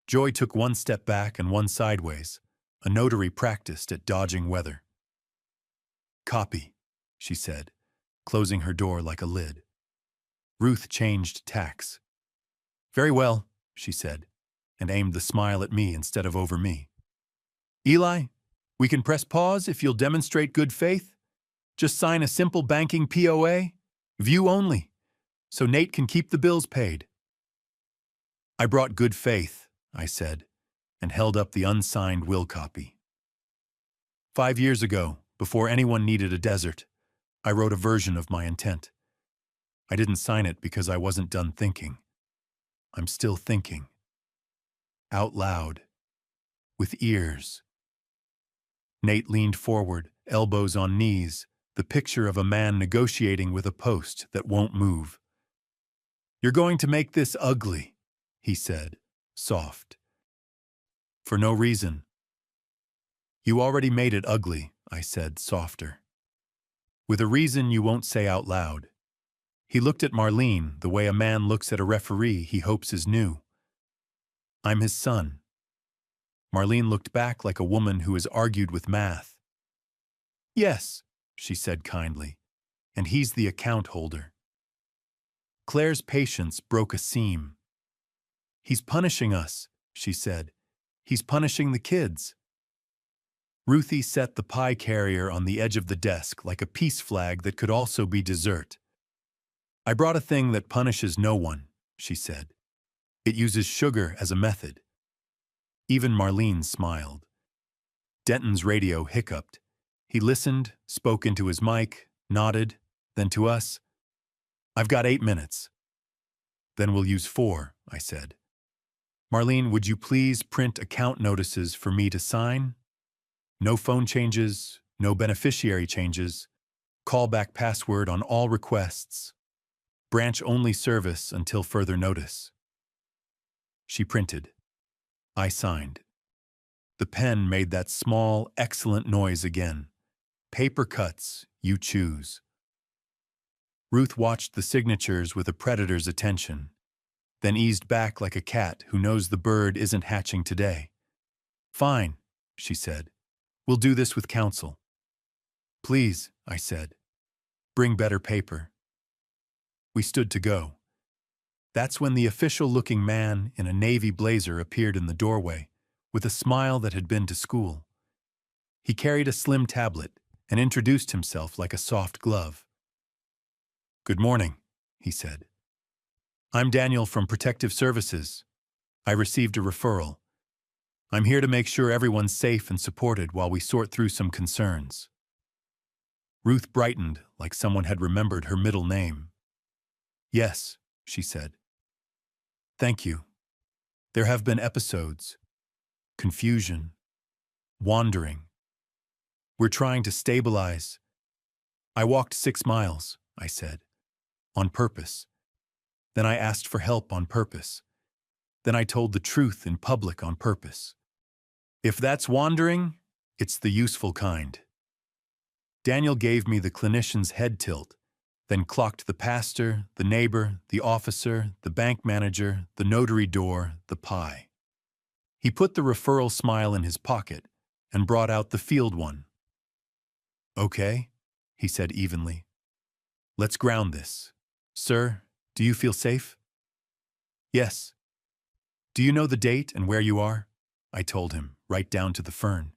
Joy took one step back and one sideways, a notary practiced at dodging weather. Copy, she said, closing her door like a lid. Ruth changed tacks. Very well, she said, and aimed the smile at me instead of over me. Eli, we can press pause if you'll demonstrate good faith. Just sign a simple banking POA, view only, so Nate can keep the bills paid. I brought good faith, I said, and held up the unsigned will copy. 5 years ago, before anyone needed a desert, I wrote a version of my intent. I didn't sign it because I wasn't done thinking. I'm still thinking. Out loud. With ears. Nate leaned forward, elbows on knees, the picture of a man negotiating with a post that won't move. You're going to make this ugly, he said, soft. For no reason. You already made it ugly, I said, softer. With a reason you won't say out loud. He looked at Marlene the way a man looks at a referee he hopes is new. I'm his son. Marlene looked back like a woman who has argued with math. Yes, she said kindly, and he's the account holder. Claire's patience broke a seam. He's punishing us, she said. He's punishing the kids. Ruthie set the pie carrier on the edge of the desk like a peace flag that could also be dessert. I brought a thing that punishes no one, she said. It uses sugar as a method. Even Marlene smiled. Denton's radio hiccuped. He listened, spoke into his mic, nodded, then to us. I've got 8 minutes. Then we'll use 4, I said. Marlene, would you please print account notices for me to sign? No phone changes, no beneficiary changes. Callback password on all requests. Branch-only service until further notice. She printed. I signed. The pen made that small, excellent noise again. Paper cuts, you choose. Ruth watched the signatures with a predator's attention, then eased back like a cat who knows the bird isn't hatching today. Fine, she said. We'll do this with counsel. Please, I said. Bring better paper. We stood to go. That's when the official-looking man in a navy blazer appeared in the doorway, with a smile that had been to school. He carried a slim tablet and introduced himself like a soft glove. Good morning, he said. I'm Daniel from Protective Services. I received a referral. I'm here to make sure everyone's safe and supported while we sort through some concerns. Ruth brightened like someone had remembered her middle name. Yes, she said. Thank you. There have been episodes. Confusion. Wandering. We're trying to stabilize. I walked 6 miles, I said. On purpose. Then I asked for help on purpose. Then I told the truth in public on purpose. If that's wandering, it's the useful kind. Daniel gave me the clinician's head tilt, then clocked the pastor, the neighbor, the officer, the bank manager, the notary door, the pie. He put the referral smile in his pocket and brought out the field one. "Okay," he said evenly. "Let's ground this. Sir, do you feel safe?" "Yes." "Do you know the date and where you are?" I told him, right down to the fern.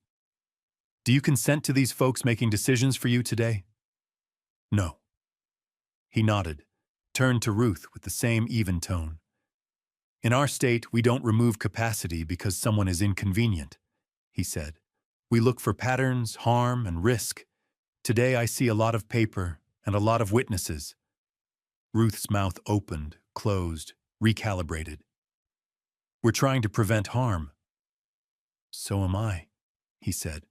"Do you consent to these folks making decisions for you today?" "No." He nodded, turned to Ruth with the same even tone. "In our state, we don't remove capacity because someone is inconvenient," he said. "We look for patterns, harm, and risk. Today I see a lot of paper and a lot of witnesses." Ruth's mouth opened, closed, recalibrated. "We're trying to prevent harm." "So am I," he said.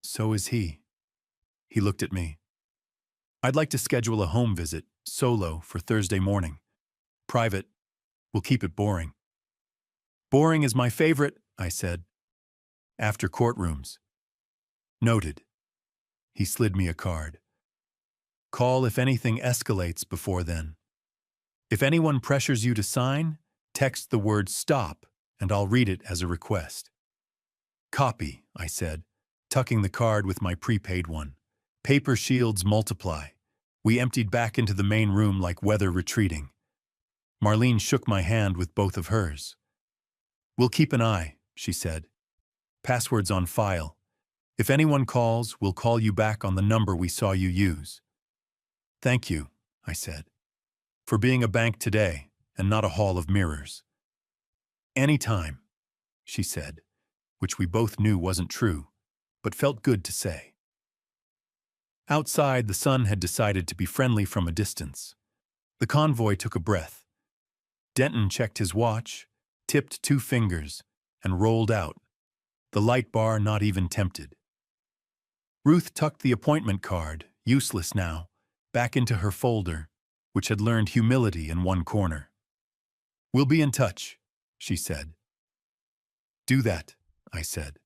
"So is he." He looked at me. "I'd like to schedule a home visit, solo, for Thursday morning. Private. We'll keep it boring." "Boring is my favorite," I said. "After courtrooms." "Noted." He slid me a card. "Call if anything escalates before then. If anyone pressures you to sign, text the word STOP and I'll read it as a request." "Copy," I said, tucking the card with my prepaid one. Paper shields multiply. We emptied back into the main room like weather retreating. Marlene shook my hand with both of hers. "We'll keep an eye," she said. "Passwords on file. If anyone calls, we'll call you back on the number we saw you use." "Thank you," I said, "for being a bank today and not a hall of mirrors." "Anytime," she said, which we both knew wasn't true, but felt good to say. Outside, the sun had decided to be friendly from a distance. The convoy took a breath. Denton checked his watch, tipped 2 fingers, and rolled out, the light bar not even tempted. Ruth tucked the appointment card, useless now, back into her folder, which had learned humility in one corner. "We'll be in touch," she said. "Do that," I said.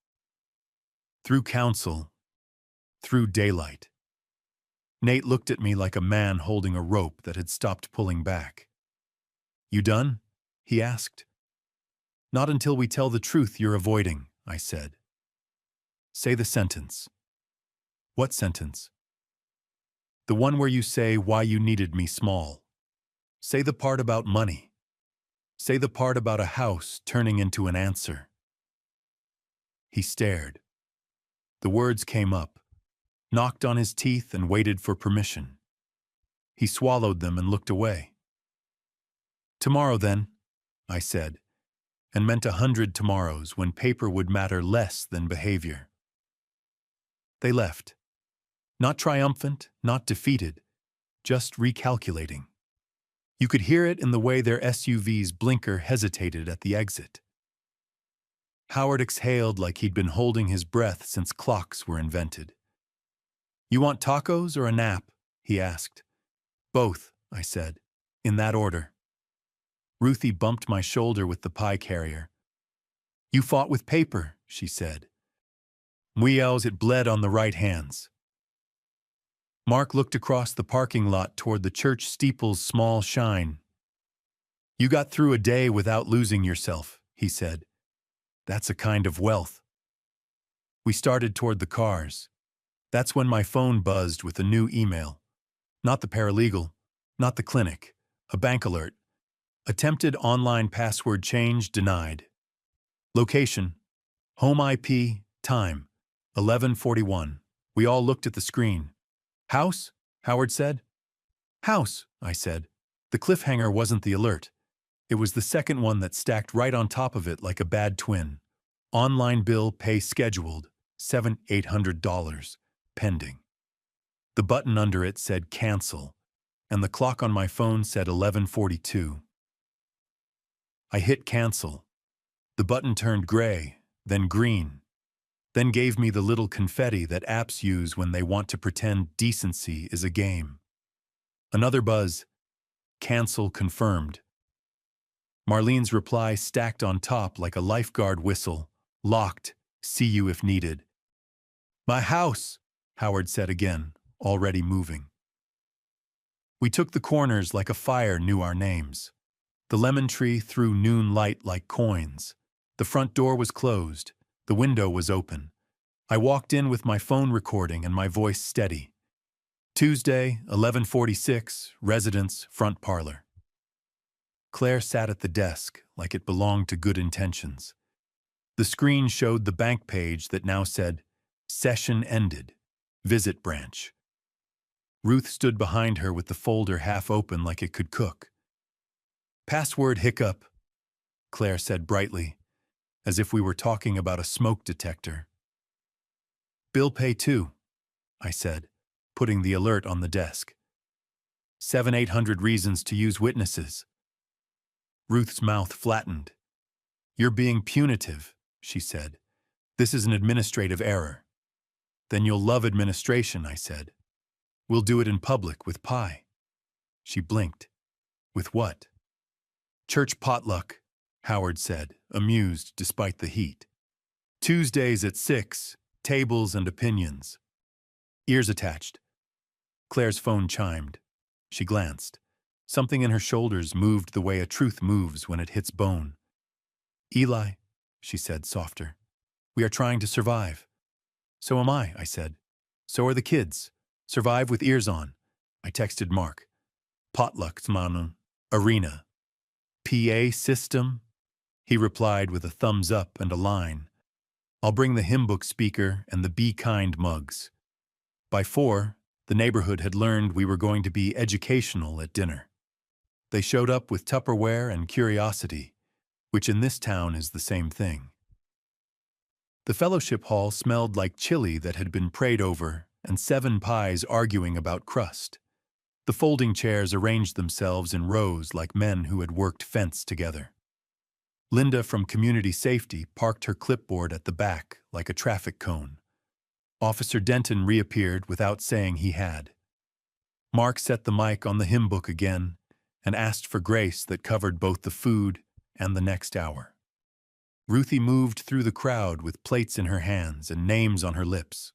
Through counsel, through daylight. Nate looked at me like a man holding a rope that had stopped pulling back. "You done?" he asked. "Not until we tell the truth you're avoiding," I said. "Say the sentence." "What sentence?" "The one where you say why you needed me small. Say the part about money. Say the part about a house turning into an answer." He stared. The words came up, knocked on his teeth and waited for permission. He swallowed them and looked away. "Tomorrow, then," I said, and meant 100 tomorrows when paper would matter less than behavior. They left. Not triumphant, not defeated, just recalculating. You could hear it in the way their SUV's blinker hesitated at the exit. Howard exhaled like he'd been holding his breath since clocks were invented. "You want tacos or a nap?" he asked. "Both," I said, "in that order." Ruthie bumped my shoulder with the pie carrier. "You fought with paper," she said. "Muel's it bled on the right hands." Mark looked across the parking lot toward the church steeple's small shine. "You got through a day without losing yourself," he said. "That's a kind of wealth." We started toward the cars. That's when my phone buzzed with a new email. Not the paralegal, not the clinic, a bank alert. Attempted online password change denied. Location, home IP, time, 11:41. We all looked at the screen. "House?" Howard said. "House," I said. The cliffhanger wasn't the alert. It was the second one that stacked right on top of it like a bad twin. Online bill pay scheduled, $7,800, pending. The button under it said cancel, and the clock on my phone said 11:42. I hit cancel. The button turned gray, then green, then gave me the little confetti that apps use when they want to pretend decency is a game. Another buzz. Cancel confirmed. Marlene's reply stacked on top like a lifeguard whistle. Locked. See you if needed. "My house," Howard said again, already moving. We took the corners like a fire knew our names. The lemon tree threw noon light like coins. The front door was closed. The window was open. I walked in with my phone recording and my voice steady. Tuesday, 11:46, residence, front parlor. Claire sat at the desk like it belonged to good intentions. The screen showed the bank page that now said, "Session ended. Visit branch." Ruth stood behind her with the folder half open like it could cook. "Password hiccup," Claire said brightly, as if we were talking about a smoke detector. "Bill pay too," I said, putting the alert on the desk. 700-800 reasons to use witnesses. Ruth's mouth flattened. "You're being punitive," she said. "This is an administrative error." "Then you'll love administration," I said. "We'll do it in public with pie." She blinked. "With what?" "Church potluck," Howard said, amused despite the heat. "Tuesdays at 6, tables and opinions. Ears attached." Claire's phone chimed. She glanced. Something in her shoulders moved the way a truth moves when it hits bone. "Eli," she said, softer. "We are trying to survive." "So am I said. "So are the kids. Survive with ears on." I texted Mark. "Potlucks, man. Arena. PA system?" He replied with a thumbs up and a line. "I'll bring the hymn book speaker and the Be Kind mugs." By 4, the neighborhood had learned we were going to be educational at dinner. They showed up with Tupperware and curiosity, which in this town is the same thing. The fellowship hall smelled like chili that had been prayed over and 7 pies arguing about crust. The folding chairs arranged themselves in rows like men who had worked fence together. Linda from Community Safety parked her clipboard at the back like a traffic cone. Officer Denton reappeared without saying he had. Mark set the mic on the hymn book again and asked for grace that covered both the food and the next hour. Ruthie moved through the crowd with plates in her hands and names on her lips.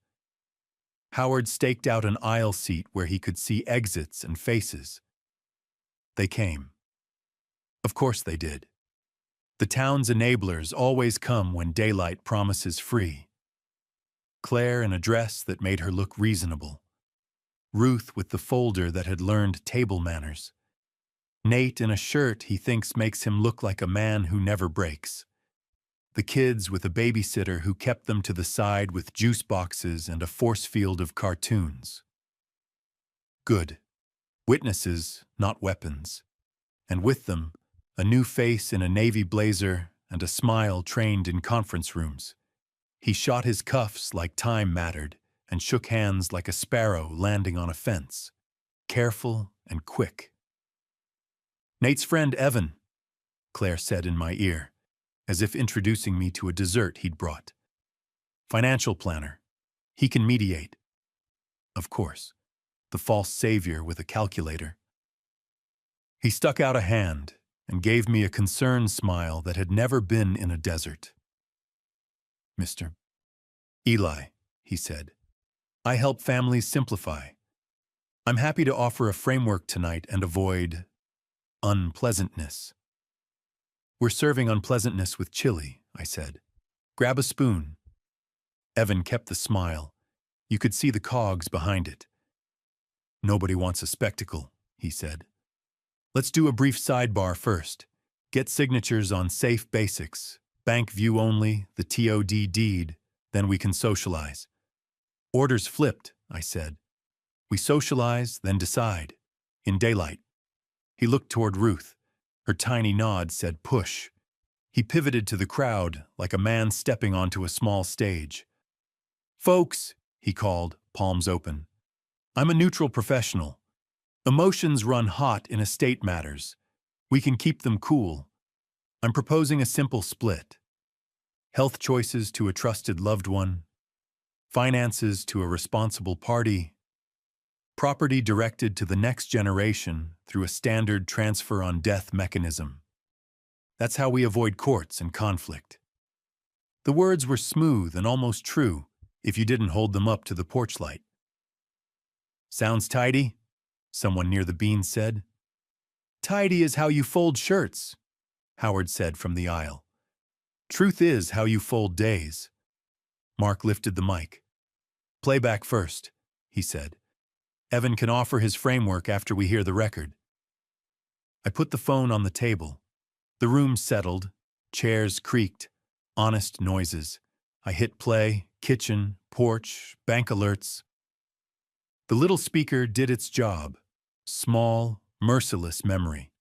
Howard staked out an aisle seat where he could see exits and faces. They came. Of course they did. The town's enablers always come when daylight promises free. Claire in a dress that made her look reasonable. Ruth with the folder that had learned table manners. Nate in a shirt he thinks makes him look like a man who never breaks. The kids with a babysitter who kept them to the side with juice boxes and a force field of cartoons. Good. Witnesses, not weapons. And with them, a new face in a navy blazer and a smile trained in conference rooms. He shot his cuffs like time mattered and shook hands like a sparrow landing on a fence. Careful and quick. "Nate's friend Evan," Claire said in my ear, as if introducing me to a dessert he'd brought. "Financial planner. He can mediate." Of course, the false savior with a calculator. He stuck out a hand and gave me a concerned smile that had never been in a desert. "Mr. Eli," he said, "I help families simplify. I'm happy to offer a framework tonight and avoid unpleasantness." "We're serving unpleasantness with chili," I said. "Grab a spoon." Evan kept the smile. You could see the cogs behind it. "Nobody wants a spectacle," he said. "Let's do a brief sidebar first. Get signatures on safe basics, bank view only, the TOD deed, then we can socialize." "Orders flipped," I said. "We socialize, then decide. In daylight." He looked toward Ruth. Her tiny nod said push. He pivoted to the crowd like a man stepping onto a small stage. "Folks," he called, palms open. "I'm a neutral professional. Emotions run hot in estate matters. We can keep them cool. I'm proposing a simple split. Health choices to a trusted loved one. Finances to a responsible party. Property directed to the next generation through a standard transfer on death mechanism. That's how we avoid courts and conflict." The words were smooth and almost true if you didn't hold them up to the porch light. "Sounds tidy?" someone near the beans said. Tidy is how you fold shirts, Howard said from the aisle. Truth is how you fold days. Mark lifted the mic. Playback first, he said. Evan can offer his framework after we hear the record. I put the phone on the table. The room settled, chairs creaked, honest noises. I hit play, kitchen, porch, bank alerts. The little speaker did its job. Small, merciless memory.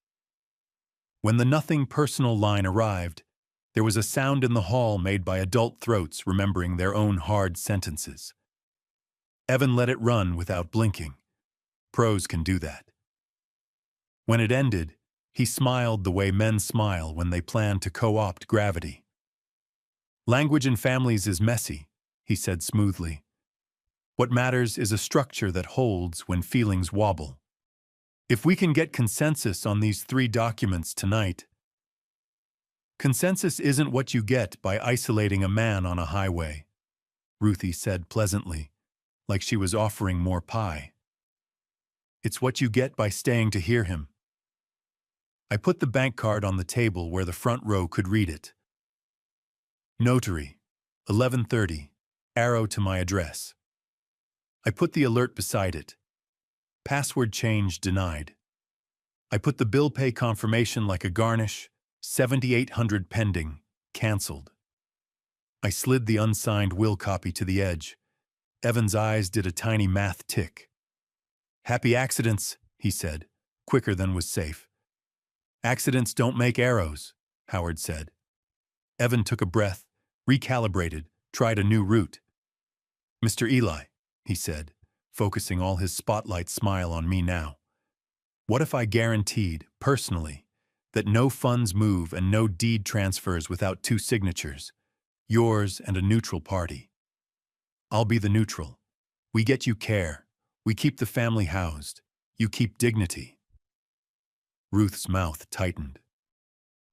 When the nothing personal line arrived, there was a sound in the hall made by adult throats remembering their own hard sentences. Evan let it run without blinking. Pros can do that. When it ended, he smiled the way men smile when they plan to co-opt gravity. Language in families is messy, he said smoothly. What matters is a structure that holds when feelings wobble. If we can get consensus on these 3 documents tonight. Consensus isn't what you get by isolating a man on a highway, Ruthie said pleasantly, like she was offering more pie. It's what you get by staying to hear him. I put the bank card on the table where the front row could read it. Notary, 11:30, arrow to my address. I put the alert beside it. Password change denied. I put the bill pay confirmation like a garnish, 7,800 pending, cancelled. I slid the unsigned will copy to the edge. Evan's eyes did a tiny math tick. Happy accidents, he said, quicker than was safe. Accidents don't make arrows, Howard said. Evan took a breath, recalibrated, tried a new route. Mr. Eli, he said, focusing all his spotlight smile on me now. What if I guaranteed, personally, that no funds move and no deed transfers without 2 signatures, yours and a neutral party? I'll be the neutral. We get you care. We keep the family housed. You keep dignity. Ruth's mouth tightened.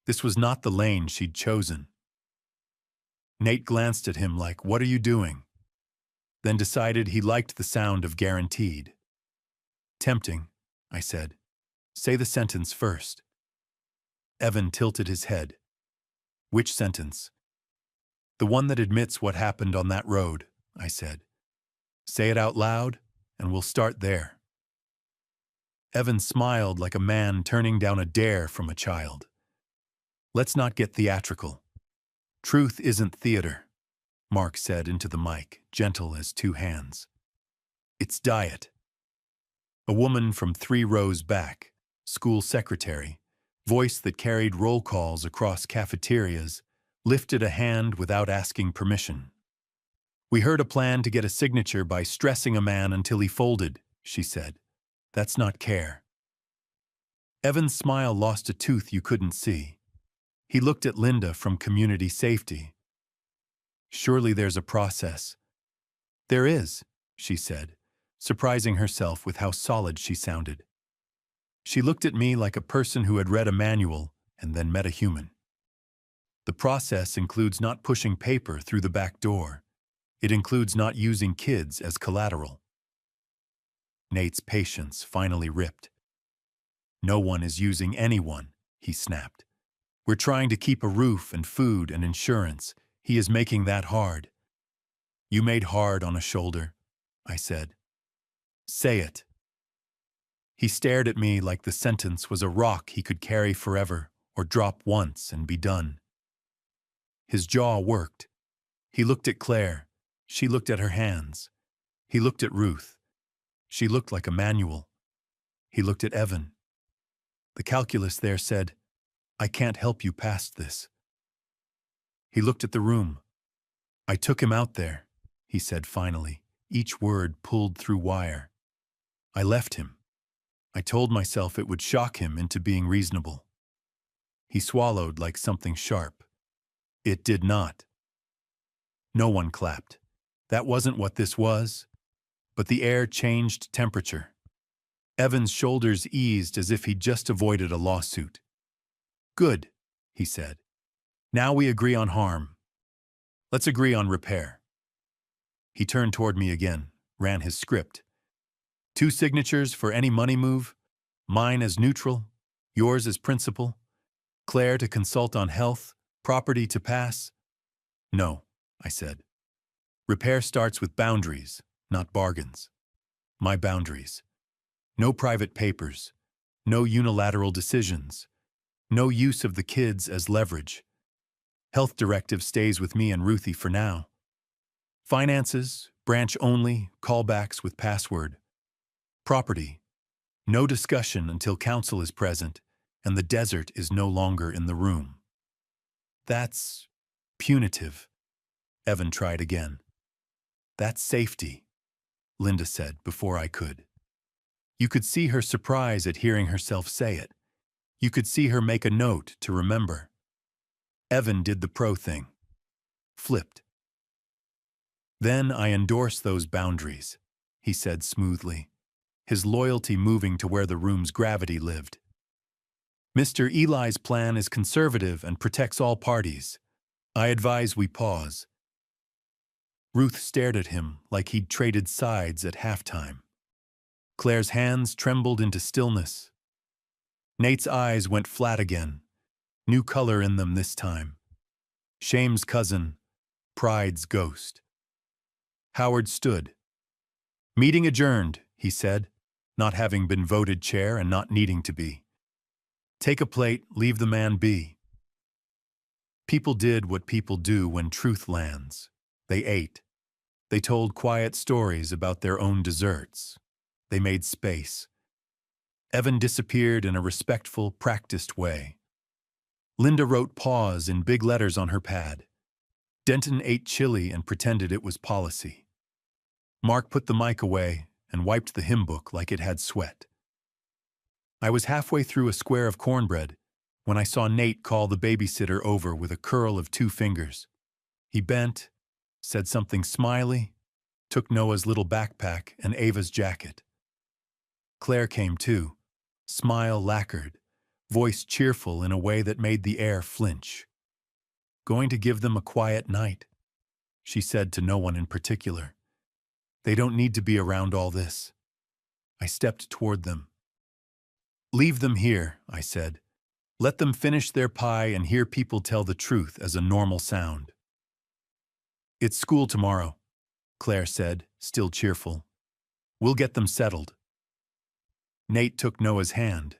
This was not the lane she'd chosen. Nate glanced at him like, what are you doing? Then decided he liked the sound of guaranteed. Tempting, I said. Say the sentence first. Evan tilted his head. Which sentence? The one that admits what happened on that road, I said. Say it out loud, and we'll start there. Evan smiled like a man turning down a dare from a child. Let's not get theatrical. Truth isn't theater, Mark said into the mic, gentle as 2 hands. It's diet. A woman from 3 rows back, school secretary, voice that carried roll calls across cafeterias, lifted a hand without asking permission. We heard a plan to get a signature by stressing a man until he folded, she said. That's not care. Evan's smile lost a tooth you couldn't see. He looked at Linda from community safety. Surely there's a process. There is, she said, surprising herself with how solid she sounded. She looked at me like a person who had read a manual and then met a human. The process includes not pushing paper through the back door. It includes not using kids as collateral. Nate's patience finally ripped. No one is using anyone, he snapped. We're trying to keep a roof and food and insurance. He is making that hard. You made hard on a shoulder, I said. Say it. He stared at me like the sentence was a rock he could carry forever or drop once and be done. His jaw worked. He looked at Claire. She looked at her hands. He looked at Ruth. She looked like a manual. He looked at Evan. The calculus there said, I can't help you past this. He looked at the room. I took him out there, he said finally, each word pulled through wire. I left him. I told myself it would shock him into being reasonable. He swallowed like something sharp. It did not. No one clapped. That wasn't what this was. But the air changed temperature. Evan's shoulders eased as if he'd just avoided a lawsuit. Good, he said. Now we agree on harm. Let's agree on repair. He turned toward me again, ran his script. 2 signatures for any money move, mine as neutral, yours as principal, Claire to consult on health, property to pass. No, I said. Repair starts with boundaries, not bargains. My boundaries. No private papers, no unilateral decisions, no use of the kids as leverage. Health directive stays with me and Ruthie for now. Finances, branch only, callbacks with password. Property, no discussion until council is present and the desert is no longer in the room. That's punitive. Evan tried again. That's safety, Linda said before I could. You could see her surprise at hearing herself say it. You could see her make a note to remember. Evan did the pro thing. Flipped. Then I endorse those boundaries, he said smoothly, his loyalty moving to where the room's gravity lived. Mr. Eli's plan is conservative and protects all parties. I advise we pause. Ruth stared at him like he'd traded sides at halftime. Claire's hands trembled into stillness. Nate's eyes went flat again, new color in them this time. Shame's cousin, pride's ghost. Howard stood. Meeting adjourned, he said, not having been voted chair and not needing to be. Take a plate, leave the man be. People did what people do when truth lands. They ate. They told quiet stories about their own desserts. They made space. Evan disappeared in a respectful, practiced way. Linda wrote pause in big letters on her pad. Denton ate chili and pretended it was policy. Mark put the mic away and wiped the hymn book like it had sweat. I was halfway through a square of cornbread when I saw Nate call the babysitter over with a curl of 2 fingers. He bent, said something smiley, took Noah's little backpack and Ava's jacket. Claire came too, smile lacquered, voice cheerful in a way that made the air flinch. Going to give them a quiet night, she said to no one in particular. They don't need to be around all this. I stepped toward them. Leave them here, I said. Let them finish their pie and hear people tell the truth as a normal sound. It's school tomorrow, Claire said, still cheerful. We'll get them settled. Nate took Noah's hand.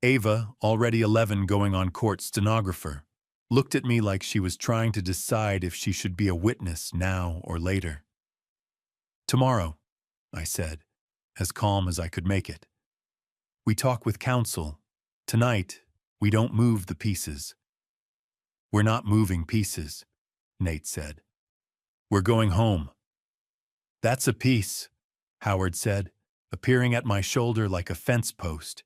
Ava, already 11 going on court stenographer, looked at me like she was trying to decide if she should be a witness now or later. Tomorrow, I said, as calm as I could make it. We talk with counsel. Tonight, we don't move the pieces. We're not moving pieces, Nate said. We're going home. That's a piece, Howard said, appearing at my shoulder like a fence post.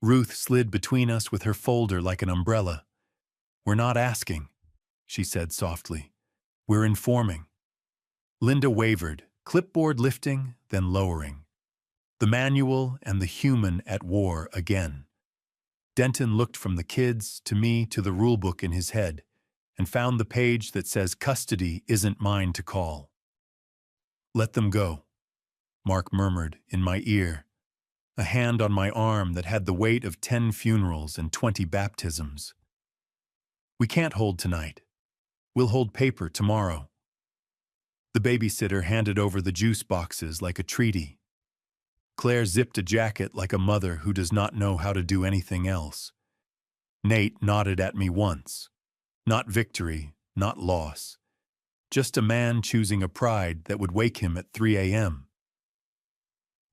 Ruth slid between us with her folder like an umbrella. We're not asking, she said softly. We're informing. Linda wavered, clipboard lifting, then lowering. The manual and the human at war again. Denton looked from the kids to me to the rulebook in his head and found the page that says custody isn't mine to call. Let them go, Mark murmured in my ear, a hand on my arm that had the weight of 10 funerals and 20 baptisms. We can't hold tonight. We'll hold paper tomorrow. The babysitter handed over the juice boxes like a treaty. Claire zipped a jacket like a mother who does not know how to do anything else. Nate nodded at me once. Not victory, not loss. Just a man choosing a pride that would wake him at 3 a.m.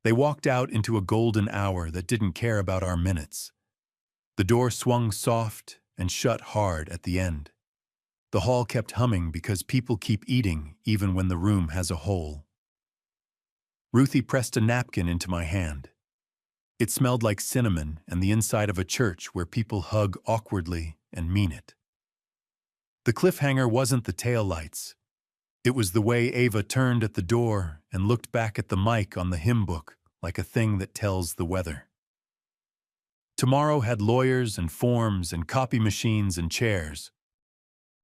They walked out into a golden hour that didn't care about our minutes. The door swung soft and shut hard at the end. The hall kept humming because people keep eating even when the room has a hole. Ruthie pressed a napkin into my hand. It smelled like cinnamon and the inside of a church where people hug awkwardly and mean it. The cliffhanger wasn't the taillights. It was the way Ava turned at the door and looked back at the mic on the hymn book like a thing that tells the weather. Tomorrow had lawyers and forms and copy machines and chairs.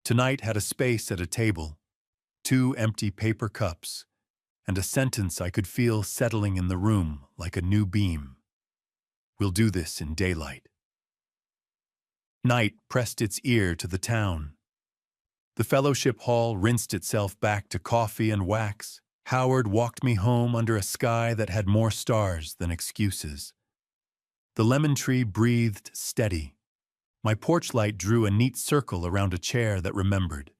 Tonight had a space at a table, 2 empty paper cups, and a sentence I could feel settling in the room like a new beam. We'll do this in daylight. Night pressed its ear to the town. The fellowship hall rinsed itself back to coffee and wax. Howard walked me home under a sky that had more stars than excuses. The lemon tree breathed steady. My porch light drew a neat circle around a chair that remembered.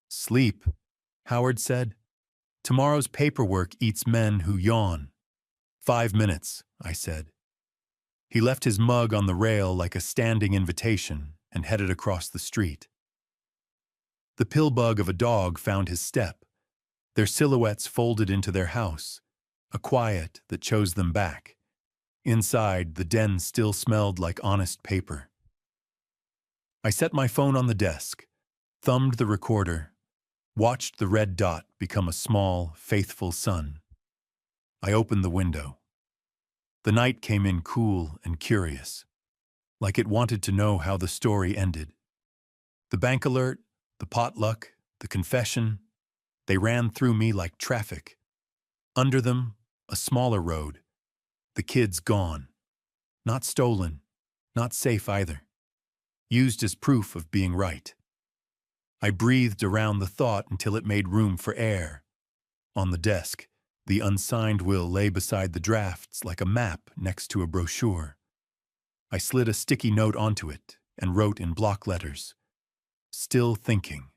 Sleep, Howard said. Tomorrow's paperwork eats men who yawn. 5 minutes, I said. He left his mug on the rail like a standing invitation and headed across the street. The pillbug of a dog found his step, their silhouettes folded into their house, a quiet that chose them back. Inside, the den still smelled like honest paper. I set my phone on the desk, thumbed the recorder, watched the red dot become a small, faithful sun. I opened the window. The night came in cool and curious, like it wanted to know how the story ended. The bank alert, the potluck, the confession, they ran through me like traffic. Under them, a smaller road. The kids gone. Not stolen, not safe either. Used as proof of being right. I breathed around the thought until it made room for air. On the desk, the unsigned will lay beside the drafts like a map next to a brochure. I slid a sticky note onto it and wrote in block letters, "Still thinking."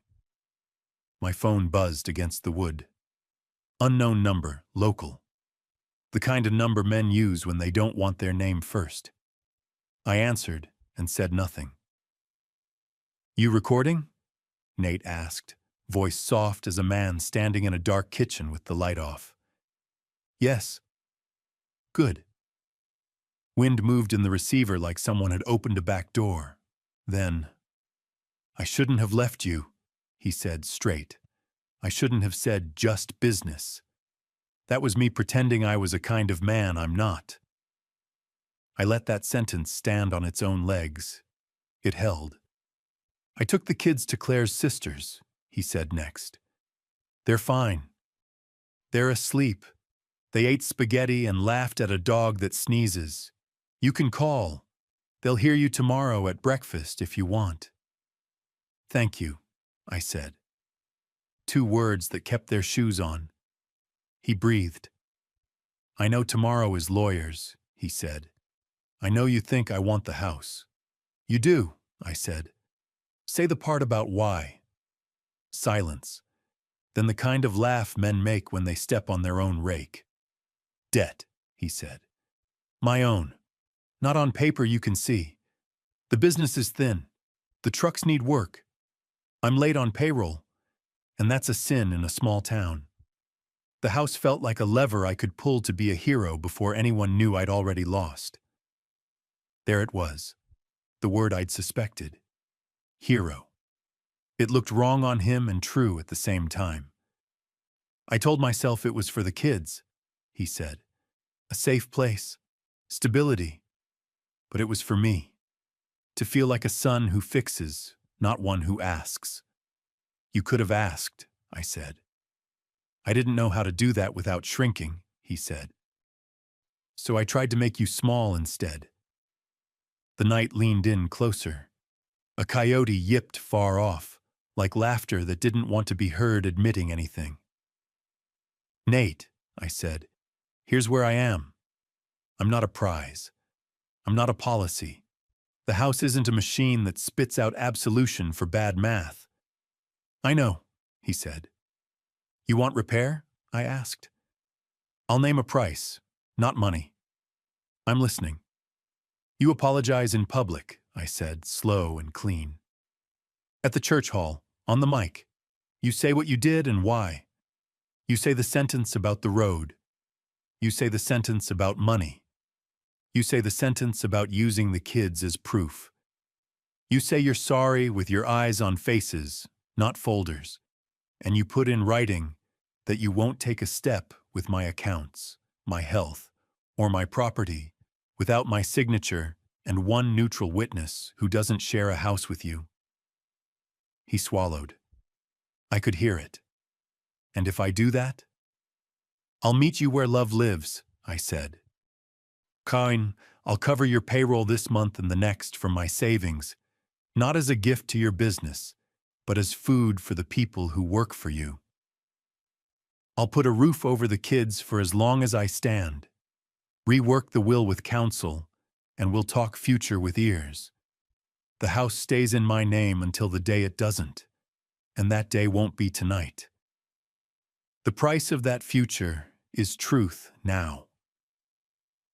My phone buzzed against the wood. Unknown number, local. The kind of number men use when they don't want their name first. I answered and said nothing. "You recording?" Nate asked, voice soft as a man standing in a dark kitchen with the light off. "Yes." "Good." Wind moved in the receiver like someone had opened a back door. Then, "I shouldn't have left you," he said straight. "I shouldn't have said just business. That was me pretending I was a kind of man I'm not." I let that sentence stand on its own legs. It held. "I took the kids to Claire's sisters," he said next. "They're fine. They're asleep. They ate spaghetti and laughed at a dog that sneezes. You can call. They'll hear you tomorrow at breakfast if you want." "Thank you," I said. 2 words that kept their shoes on. He breathed. "I know tomorrow is lawyers," he said. "I know you think I want the house." "You do," I said. "Say the part about why." Silence. Then the kind of laugh men make when they step on their own rake. "Debt," he said. "My own. Not on paper you can see. The business is thin. The trucks need work. I'm late on payroll, and that's a sin in a small town. The house felt like a lever I could pull to be a hero before anyone knew I'd already lost." There it was, the word I'd suspected. Hero. It looked wrong on him and true at the same time. "I told myself it was for the kids," he said. "A safe place. Stability. But it was for me. To feel like a son who fixes, not one who asks." "You could have asked," I said. "I didn't know how to do that without shrinking," he said. "So I tried to make you small instead." The night leaned in closer. A coyote yipped far off, like laughter that didn't want to be heard admitting anything. "Nate," I said, "here's where I am. I'm not a prize. I'm not a policy. The house isn't a machine that spits out absolution for bad math." "I know," he said. "You want repair?" I asked. "I'll name a price, not money." "I'm listening." "You apologize in public," I said, slow and clean. "At the church hall, on the mic. You say what you did and why. You say the sentence about the road. You say the sentence about money. You say the sentence about using the kids as proof. You say you're sorry with your eyes on faces, not folders. And you put in writing that you won't take a step with my accounts, my health, or my property without my signature and one neutral witness who doesn't share a house with you." He swallowed. I could hear it. "And if I do that?" I'll meet you where love lives, I said. Kine, I'll cover your payroll this month and the next from my savings, not as a gift to your business, but as food for the people who work for you. I'll put a roof over the kids for as long as I stand, rework the will with counsel, and we'll talk future with ears. The house stays in my name until the day it doesn't, and that day won't be tonight. The price of that future is truth now.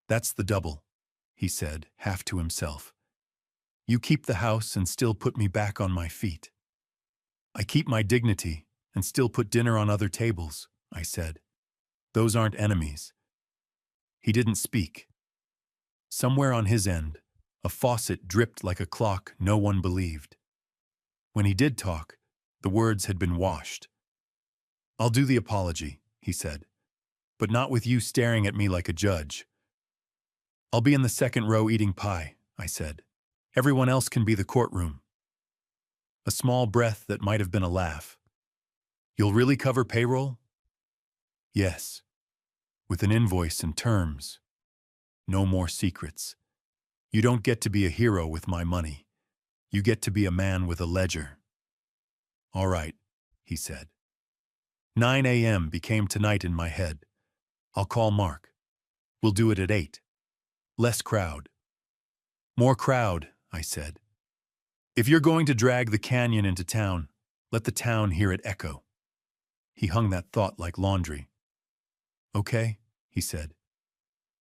That's the double, he said, half to himself. You keep the house and still put me back on my feet. I keep my dignity and still put dinner on other tables, I said. Those aren't enemies. He didn't speak. Somewhere on his end, a faucet dripped like a clock no one believed. When he did talk, the words had been washed. I'll do the apology, he said, but not with you staring at me like a judge. I'll be in the second row eating pie, I said. Everyone else can be the courtroom. A small breath that might have been a laugh. You'll really cover payroll? Yes. With an invoice and terms. No more secrets. You don't get to be a hero with my money. You get to be a man with a ledger. All right, he said. 9 a.m. became tonight in my head. I'll call Mark. We'll do it at 8. Less crowd. More crowd, I said. If you're going to drag the canyon into town, let the town hear it echo. He hung that thought like laundry. Okay, he said.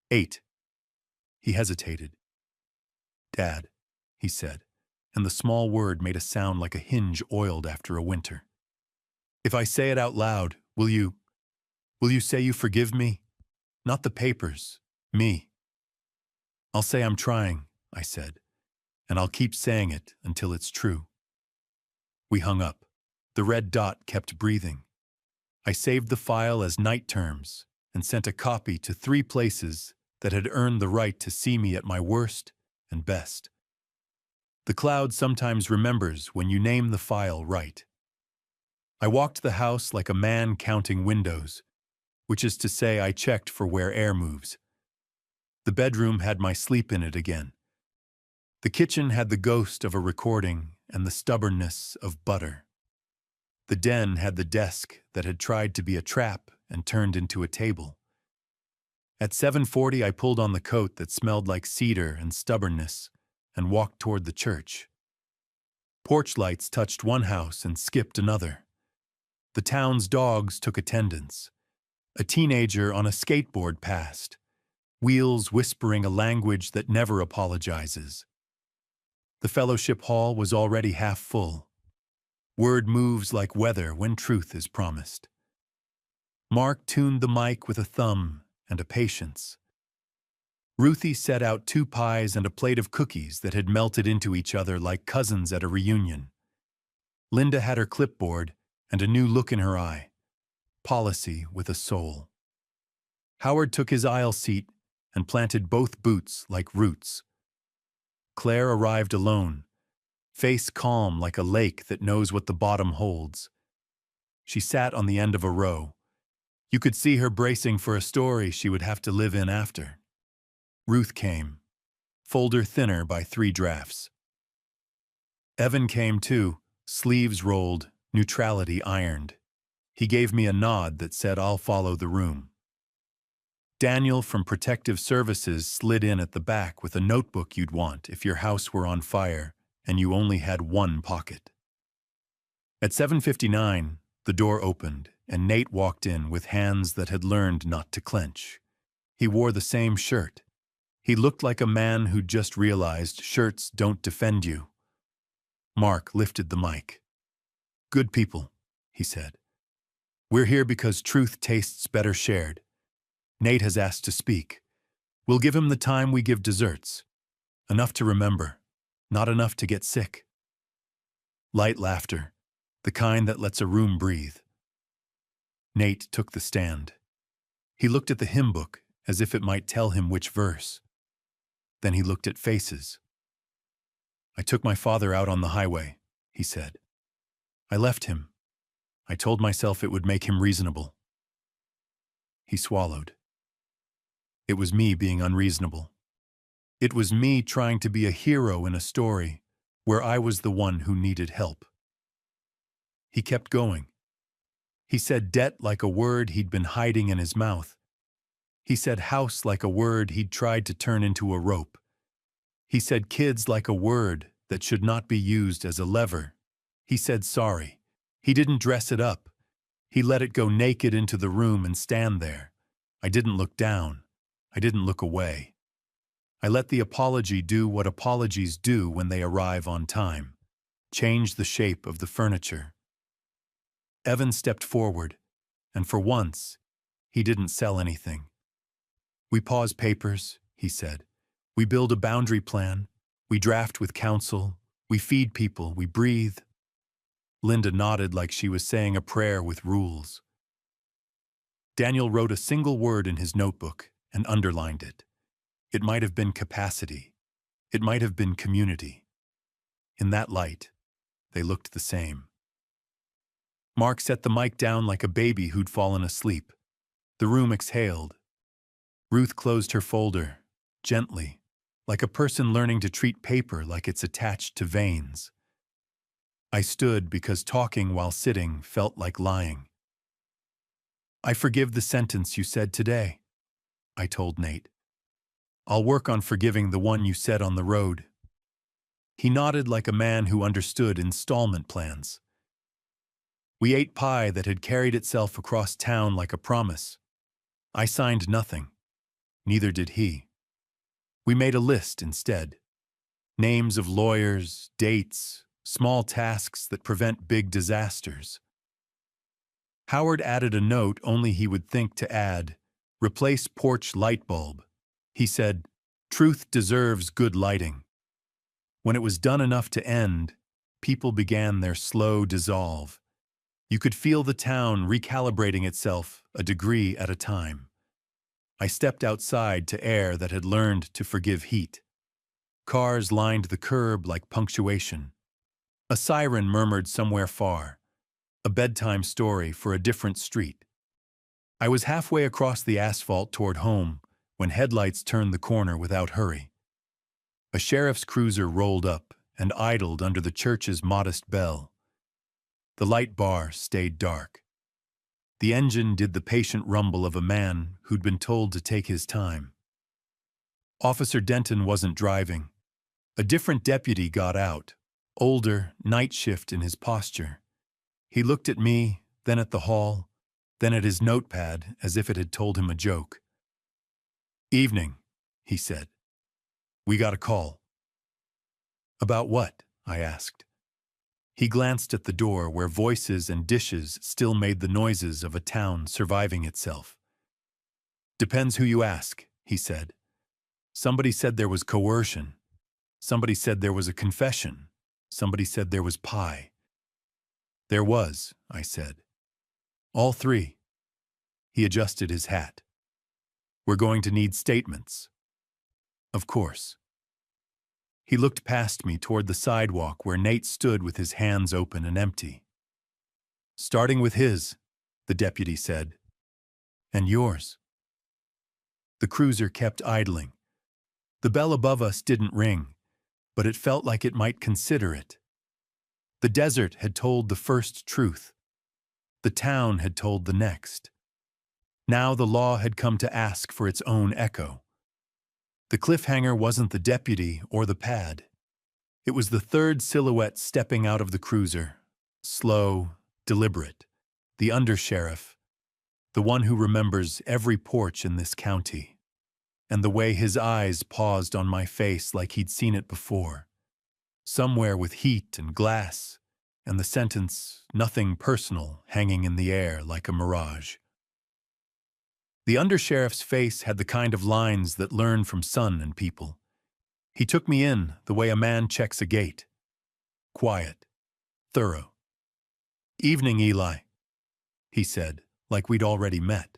8. He hesitated. Dad, he said, and the small word made a sound like a hinge oiled after a winter. If I say it out loud, will you say you forgive me? Not the papers, me. I'll say I'm trying, I said, and I'll keep saying it until it's true. We hung up. The red dot kept breathing. I saved the file as night terms and sent a copy to 3 places that had earned the right to see me at my worst and best. The cloud sometimes remembers when you name the file right. I walked the house like a man counting windows, which is to say I checked for where air moves. The bedroom had my sleep in it again. The kitchen had the ghost of a recording and the stubbornness of butter. The den had the desk that had tried to be a trap and turned into a table. At 7:40 I pulled on the coat that smelled like cedar and stubbornness and walked toward the church. Porch lights touched one house and skipped another. The town's dogs took attendance. A teenager on a skateboard passed, wheels whispering a language that never apologizes. The fellowship hall was already half full. Word moves like weather when truth is promised. Mark tuned the mic with a thumb and a patience. Ruthie set out 2 pies and a plate of cookies that had melted into each other like cousins at a reunion. Linda had her clipboard and a new look in her eye. Policy with a soul. Howard took his aisle seat and planted both boots like roots. Claire arrived alone, face calm like a lake that knows what the bottom holds. She sat on the end of a row. You could see her bracing for a story she would have to live in after. Ruth came, folder thinner by 3 drafts. Evan came too, sleeves rolled, neutrality ironed. He gave me a nod that said I'll follow the room. Daniel from Protective Services slid in at the back with a notebook you'd want if your house were on fire and you only had 1 pocket. At 7:59, the door opened and Nate walked in with hands that had learned not to clench. He wore the same shirt. He looked like a man who'd just realized shirts don't defend you. Mark lifted the mic. Good people, he said. We're here because truth tastes better shared. Nate has asked to speak. We'll give him the time we give desserts. Enough to remember, not enough to get sick. Light laughter, the kind that lets a room breathe. Nate took the stand. He looked at the hymn book as if it might tell him which verse. Then he looked at faces. I took my father out on the highway, he said. I left him. I told myself it would make him reasonable. He swallowed. It was me being unreasonable. It was me trying to be a hero in a story where I was the one who needed help. He kept going. He said debt like a word he'd been hiding in his mouth. He said house like a word he'd tried to turn into a rope. He said kids like a word that should not be used as a lever. He said sorry. He didn't dress it up. He let it go naked into the room and stand there. I didn't look down. I didn't look away. I let the apology do what apologies do when they arrive on time. Change the shape of the furniture. Evan stepped forward, and for once, he didn't sell anything. We pause papers, he said. We build a boundary plan. We draft with counsel. We feed people. We breathe. Linda nodded like she was saying a prayer with rules. Daniel wrote a single word in his notebook and underlined it. It might have been capacity. It might have been community. In that light, they looked the same. Mark set the mic down like a baby who'd fallen asleep. The room exhaled. Ruth closed her folder, gently, like a person learning to treat paper like it's attached to veins. I stood because talking while sitting felt like lying. I forgive the sentence you said today, I told Nate. I'll work on forgiving the one you said on the road. He nodded like a man who understood installment plans. We ate pie that had carried itself across town like a promise. I signed nothing. Neither did he. We made a list instead. Names of lawyers, dates, small tasks that prevent big disasters. Howard added a note only he would think to add, replace porch light bulb. He said, truth deserves good lighting. When it was done enough to end, people began their slow dissolve. You could feel the town recalibrating itself a degree at a time. I stepped outside to air that had learned to forgive heat. Cars lined the curb like punctuation. A siren murmured somewhere far, a bedtime story for a different street. I was halfway across the asphalt toward home when headlights turned the corner without hurry. A sheriff's cruiser rolled up and idled under the church's modest bell. The light bar stayed dark. The engine did the patient rumble of a man who'd been told to take his time. Officer Denton wasn't driving. A different deputy got out, older, night shift in his posture. He looked at me, then at the hall, then at his notepad as if it had told him a joke. Evening, he said. We got a call. About what? I asked. He glanced at the door where voices and dishes still made the noises of a town surviving itself. Depends who you ask, he said. Somebody said there was coercion. Somebody said there was a confession. Somebody said there was pie. There was, I said. All three. He adjusted his hat. We're going to need statements. Of course. He looked past me toward the sidewalk where Nate stood with his hands open and empty. Starting with his, the deputy said. And yours. The cruiser kept idling. The bell above us didn't ring, but it felt like it might consider it. The desert had told the first truth. The town had told the next. Now the law had come to ask for its own echo. The cliffhanger wasn't the deputy or the pad. It was the third silhouette stepping out of the cruiser, slow, deliberate, the undersheriff, the one who remembers every porch in this county, and the way his eyes paused on my face like he'd seen it before, somewhere with heat and glass, and the sentence, nothing personal, hanging in the air like a mirage. The undersheriff's face had the kind of lines that learn from sun and people. He took me in the way a man checks a gate. Quiet, thorough. Evening, Eli, he said, like we'd already met.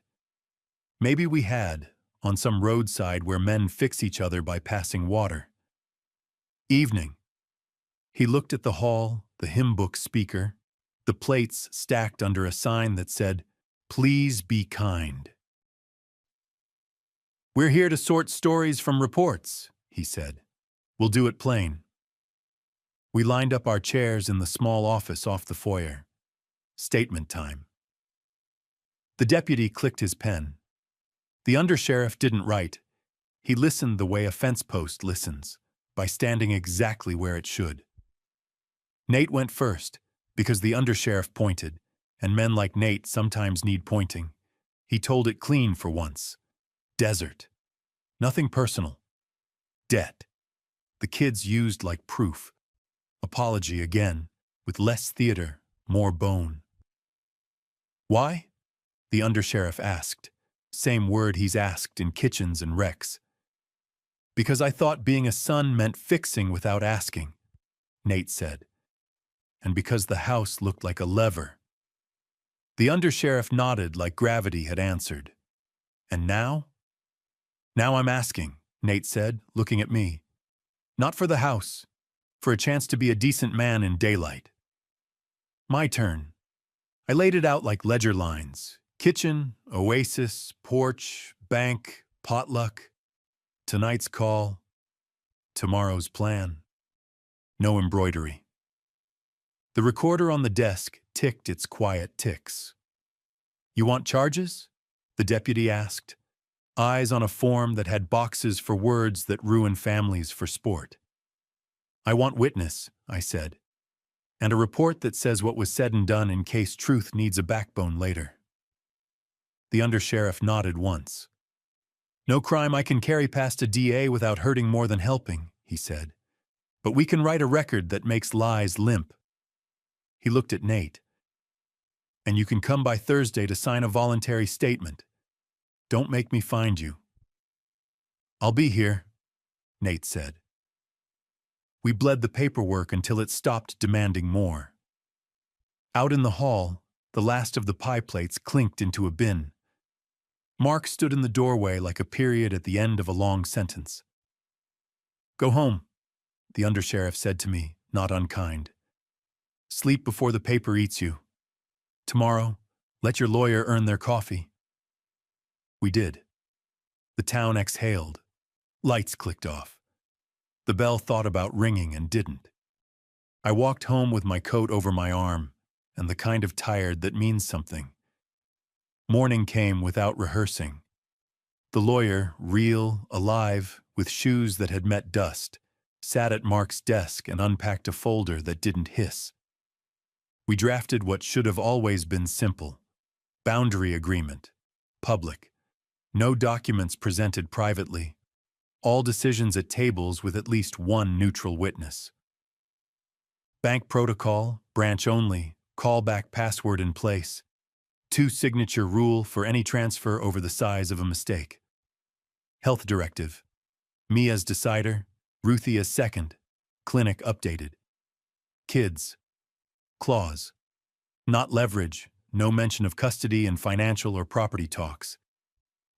Maybe we had, on some roadside where men fix each other by passing water. Evening. He looked at the hall, the hymn book speaker, the plates stacked under a sign that said, Please be kind. We're here to sort stories from reports, he said. We'll do it plain. We lined up our chairs in the small office off the foyer. Statement time. The deputy clicked his pen. The undersheriff didn't write. He listened the way a fence post listens, by standing exactly where it should. Nate went first, because the undersheriff pointed, and men like Nate sometimes need pointing. He told it clean for once. Desert. Nothing personal. Debt. The kids used like proof. Apology again, with less theater, more bone. Why? The undersheriff asked. Same word he's asked in kitchens and wrecks. Because I thought being a son meant fixing without asking, Nate said. And because the house looked like a lever. The undersheriff nodded like gravity had answered. And now? Now I'm asking, Nate said, looking at me. Not for the house, for a chance to be a decent man in daylight. My turn. I laid it out like ledger lines. Kitchen, oasis, porch, bank, potluck. Tonight's call. Tomorrow's plan. No embroidery. The recorder on the desk ticked its quiet ticks. You want charges? The deputy asked, eyes on a form that had boxes for words that ruin families for sport. I want witness, I said, and a report that says what was said and done in case truth needs a backbone later. The undersheriff nodded once. No crime I can carry past a DA without hurting more than helping, he said. But we can write a record that makes lies limp. He looked at Nate. And you can come by Thursday to sign a voluntary statement. Don't make me find you. I'll be here, Nate said. We bled the paperwork until it stopped demanding more. Out in the hall, the last of the pie plates clinked into a bin. Mark stood in the doorway like a period at the end of a long sentence. Go home, the undersheriff said to me, not unkind. Sleep before the paper eats you. Tomorrow, let your lawyer earn their coffee. We did. The town exhaled. Lights clicked off. The bell thought about ringing and didn't. I walked home with my coat over my arm, and the kind of tired that means something. Morning came without rehearsing. The lawyer, real, alive, with shoes that had met dust, sat at Mark's desk and unpacked a folder that didn't hiss. We drafted what should have always been simple. Boundary agreement. Public. No documents presented privately. All decisions at tables with at least one neutral witness. Bank protocol, branch only, callback password in place. 2-signature rule for any transfer over the size of a mistake. Health directive. Me as decider, Ruthie as second. Clinic updated. Kids. Clause. Not leverage, no mention of custody and financial or property talks.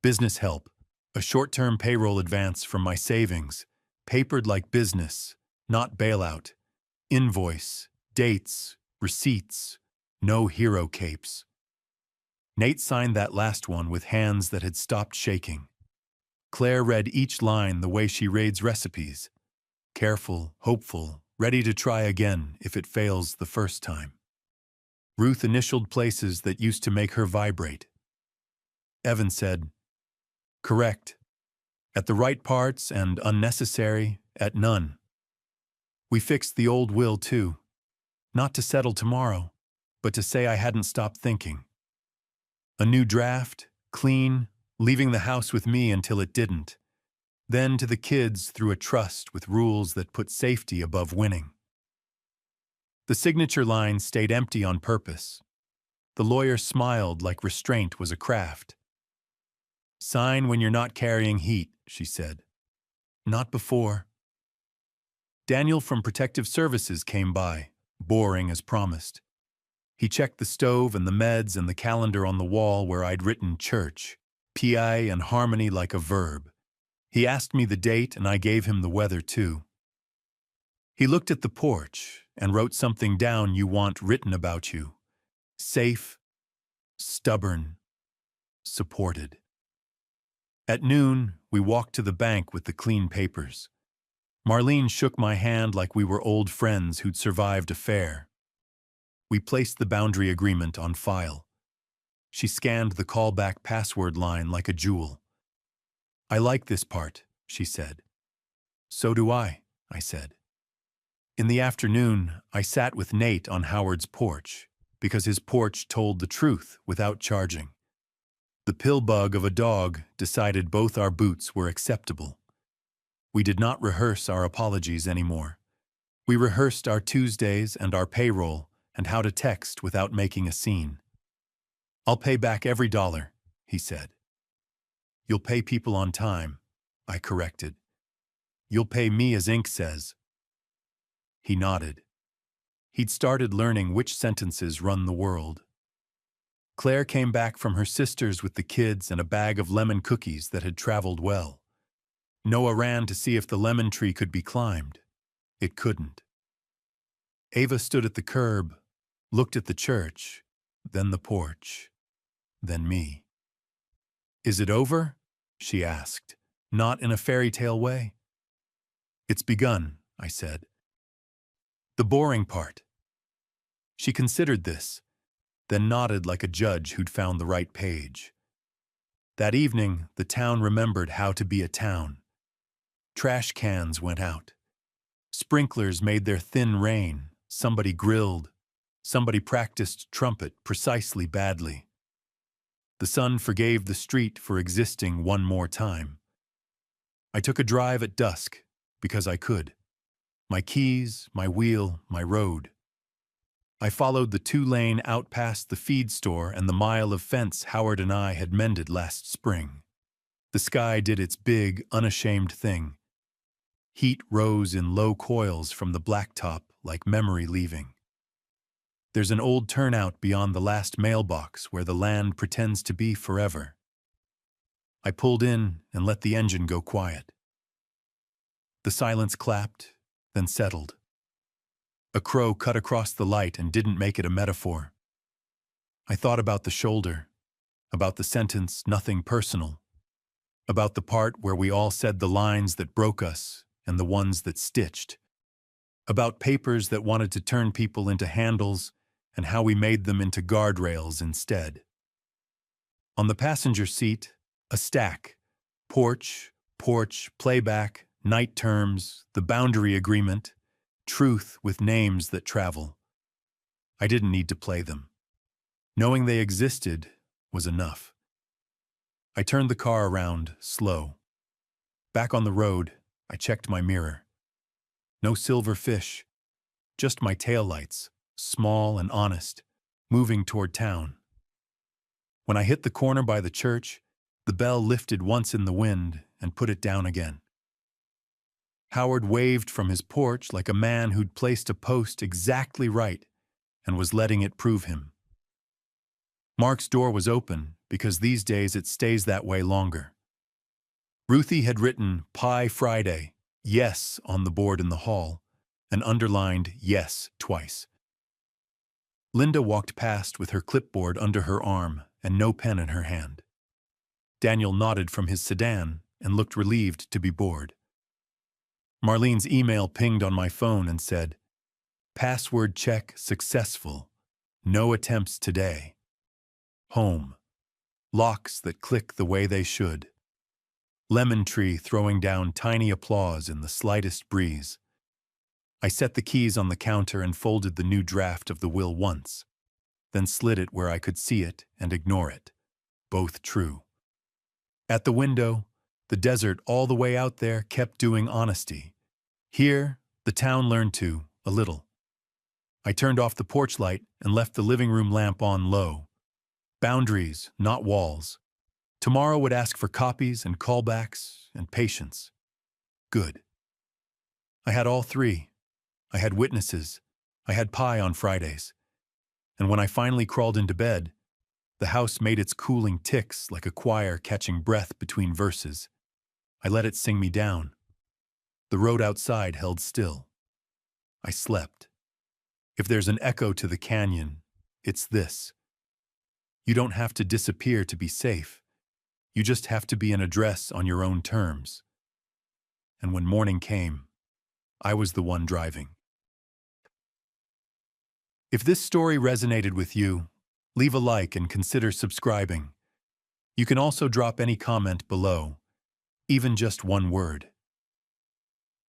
Business help. A short-term payroll advance from my savings. Papered like business, not bailout. Invoice, dates, receipts. No hero capes. Nate signed that last one with hands that had stopped shaking. Claire read each line the way she reads recipes. Careful, hopeful, ready to try again if it fails the first time. Ruth initialed places that used to make her vibrate. Evan said, correct. At the right parts and unnecessary at none. We fixed the old will too. Not to settle tomorrow, but to say I hadn't stopped thinking. A new draft, clean, leaving the house with me until it didn't. Then to the kids through a trust with rules that put safety above winning. The signature line stayed empty on purpose. The lawyer smiled like restraint was a craft. Sign when you're not carrying heat, she said. Not before. Daniel from Protective Services came by, boring as promised. He checked the stove and the meds and the calendar on the wall where I'd written church, PI and harmony like a verb. He asked me the date and I gave him the weather too. He looked at the porch and wrote something down you want written about you. Safe, stubborn, supported. At noon, We walked to the bank with the clean papers. Marlene shook my hand like we were old friends who'd survived a fair. We placed the boundary agreement on file. She scanned the callback password line like a jewel. "I like this part," she said. "So do I said. In the afternoon, I sat with Nate on Howard's porch, because his porch told the truth without charging. The pill bug of a dog decided both our boots were acceptable. We did not rehearse our apologies anymore. We rehearsed our Tuesdays and our payroll and how to text without making a scene. "I'll pay back every dollar," he said. "You'll pay people on time," I corrected. "You'll pay me as ink says." He nodded. He'd started learning which sentences run the world. Claire came back from her sister's with the kids and a bag of lemon cookies that had traveled well. Noah ran to see if the lemon tree could be climbed. It couldn't. Ava stood at the curb, looked at the church, then the porch, then me. "Is it over?" she asked, not in a fairy tale way. "It's begun," I said. "The boring part." She considered this, then nodded like a judge who'd found the right page. That evening, the town remembered how to be a town. Trash cans went out. Sprinklers made their thin rain. Somebody grilled. Somebody practiced trumpet precisely badly. The sun forgave the street for existing one more time. I took a drive at dusk, because I could. My keys, my wheel, my road. I followed the 2-lane out past the feed store and the mile of fence Howard and I had mended last spring. The sky did its big, unashamed thing. Heat rose in low coils from the blacktop like memory leaving. There's an old turnout beyond the last mailbox where the land pretends to be forever. I pulled in and let the engine go quiet. The silence clapped, then settled. A crow cut across the light and didn't make it a metaphor. I thought about the shoulder, about the sentence, "nothing personal," about the part where we all said the lines that broke us and the ones that stitched, about papers that wanted to turn people into handles and how we made them into guardrails instead. On the passenger seat, a stack: porch, playback, night terms, the boundary agreement, truth with names that travel. I didn't need to play them. Knowing they existed was enough. I turned the car around, slow. Back on the road, I checked my mirror. No silver fish, just my taillights, small and honest, moving toward town. When I hit the corner by the church, the bell lifted once in the wind and put it down again. Howard waved from his porch like a man who'd placed a post exactly right and was letting it prove him. Mark's door was open because these days it stays that way longer. Ruthie had written "Pie Friday," yes, on the board in the hall, and underlined "yes" twice. Linda walked past with her clipboard under her arm and no pen in her hand. Daniel nodded from his sedan and looked relieved to be bored. Marlene's email pinged on my phone and said, "Password check successful. No attempts today. Home. Locks that click the way they should. Lemon tree throwing down tiny applause in the slightest breeze." I set the keys on the counter and folded the new draft of the will once, then slid it where I could see it and ignore it. Both true. At the window, the desert all the way out there kept doing honesty. Here, the town learned to, a little. I turned off the porch light and left the living room lamp on low. Boundaries, not walls. Tomorrow would ask for copies and callbacks and patience. Good. I had all three. I had witnesses. I had pie on Fridays. And when I finally crawled into bed, the house made its cooling ticks like a choir catching breath between verses. I let it sing me down. The road outside held still. I slept. If there's an echo to the canyon, it's this. You don't have to disappear to be safe. You just have to be an address on your own terms. And when morning came, I was the one driving. If this story resonated with you, leave a like and consider subscribing. You can also drop any comment below, even just one word.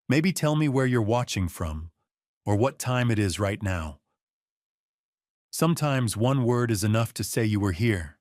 Maybe tell me where you're watching from, or what time it is right now. Sometimes one word is enough to say you were here.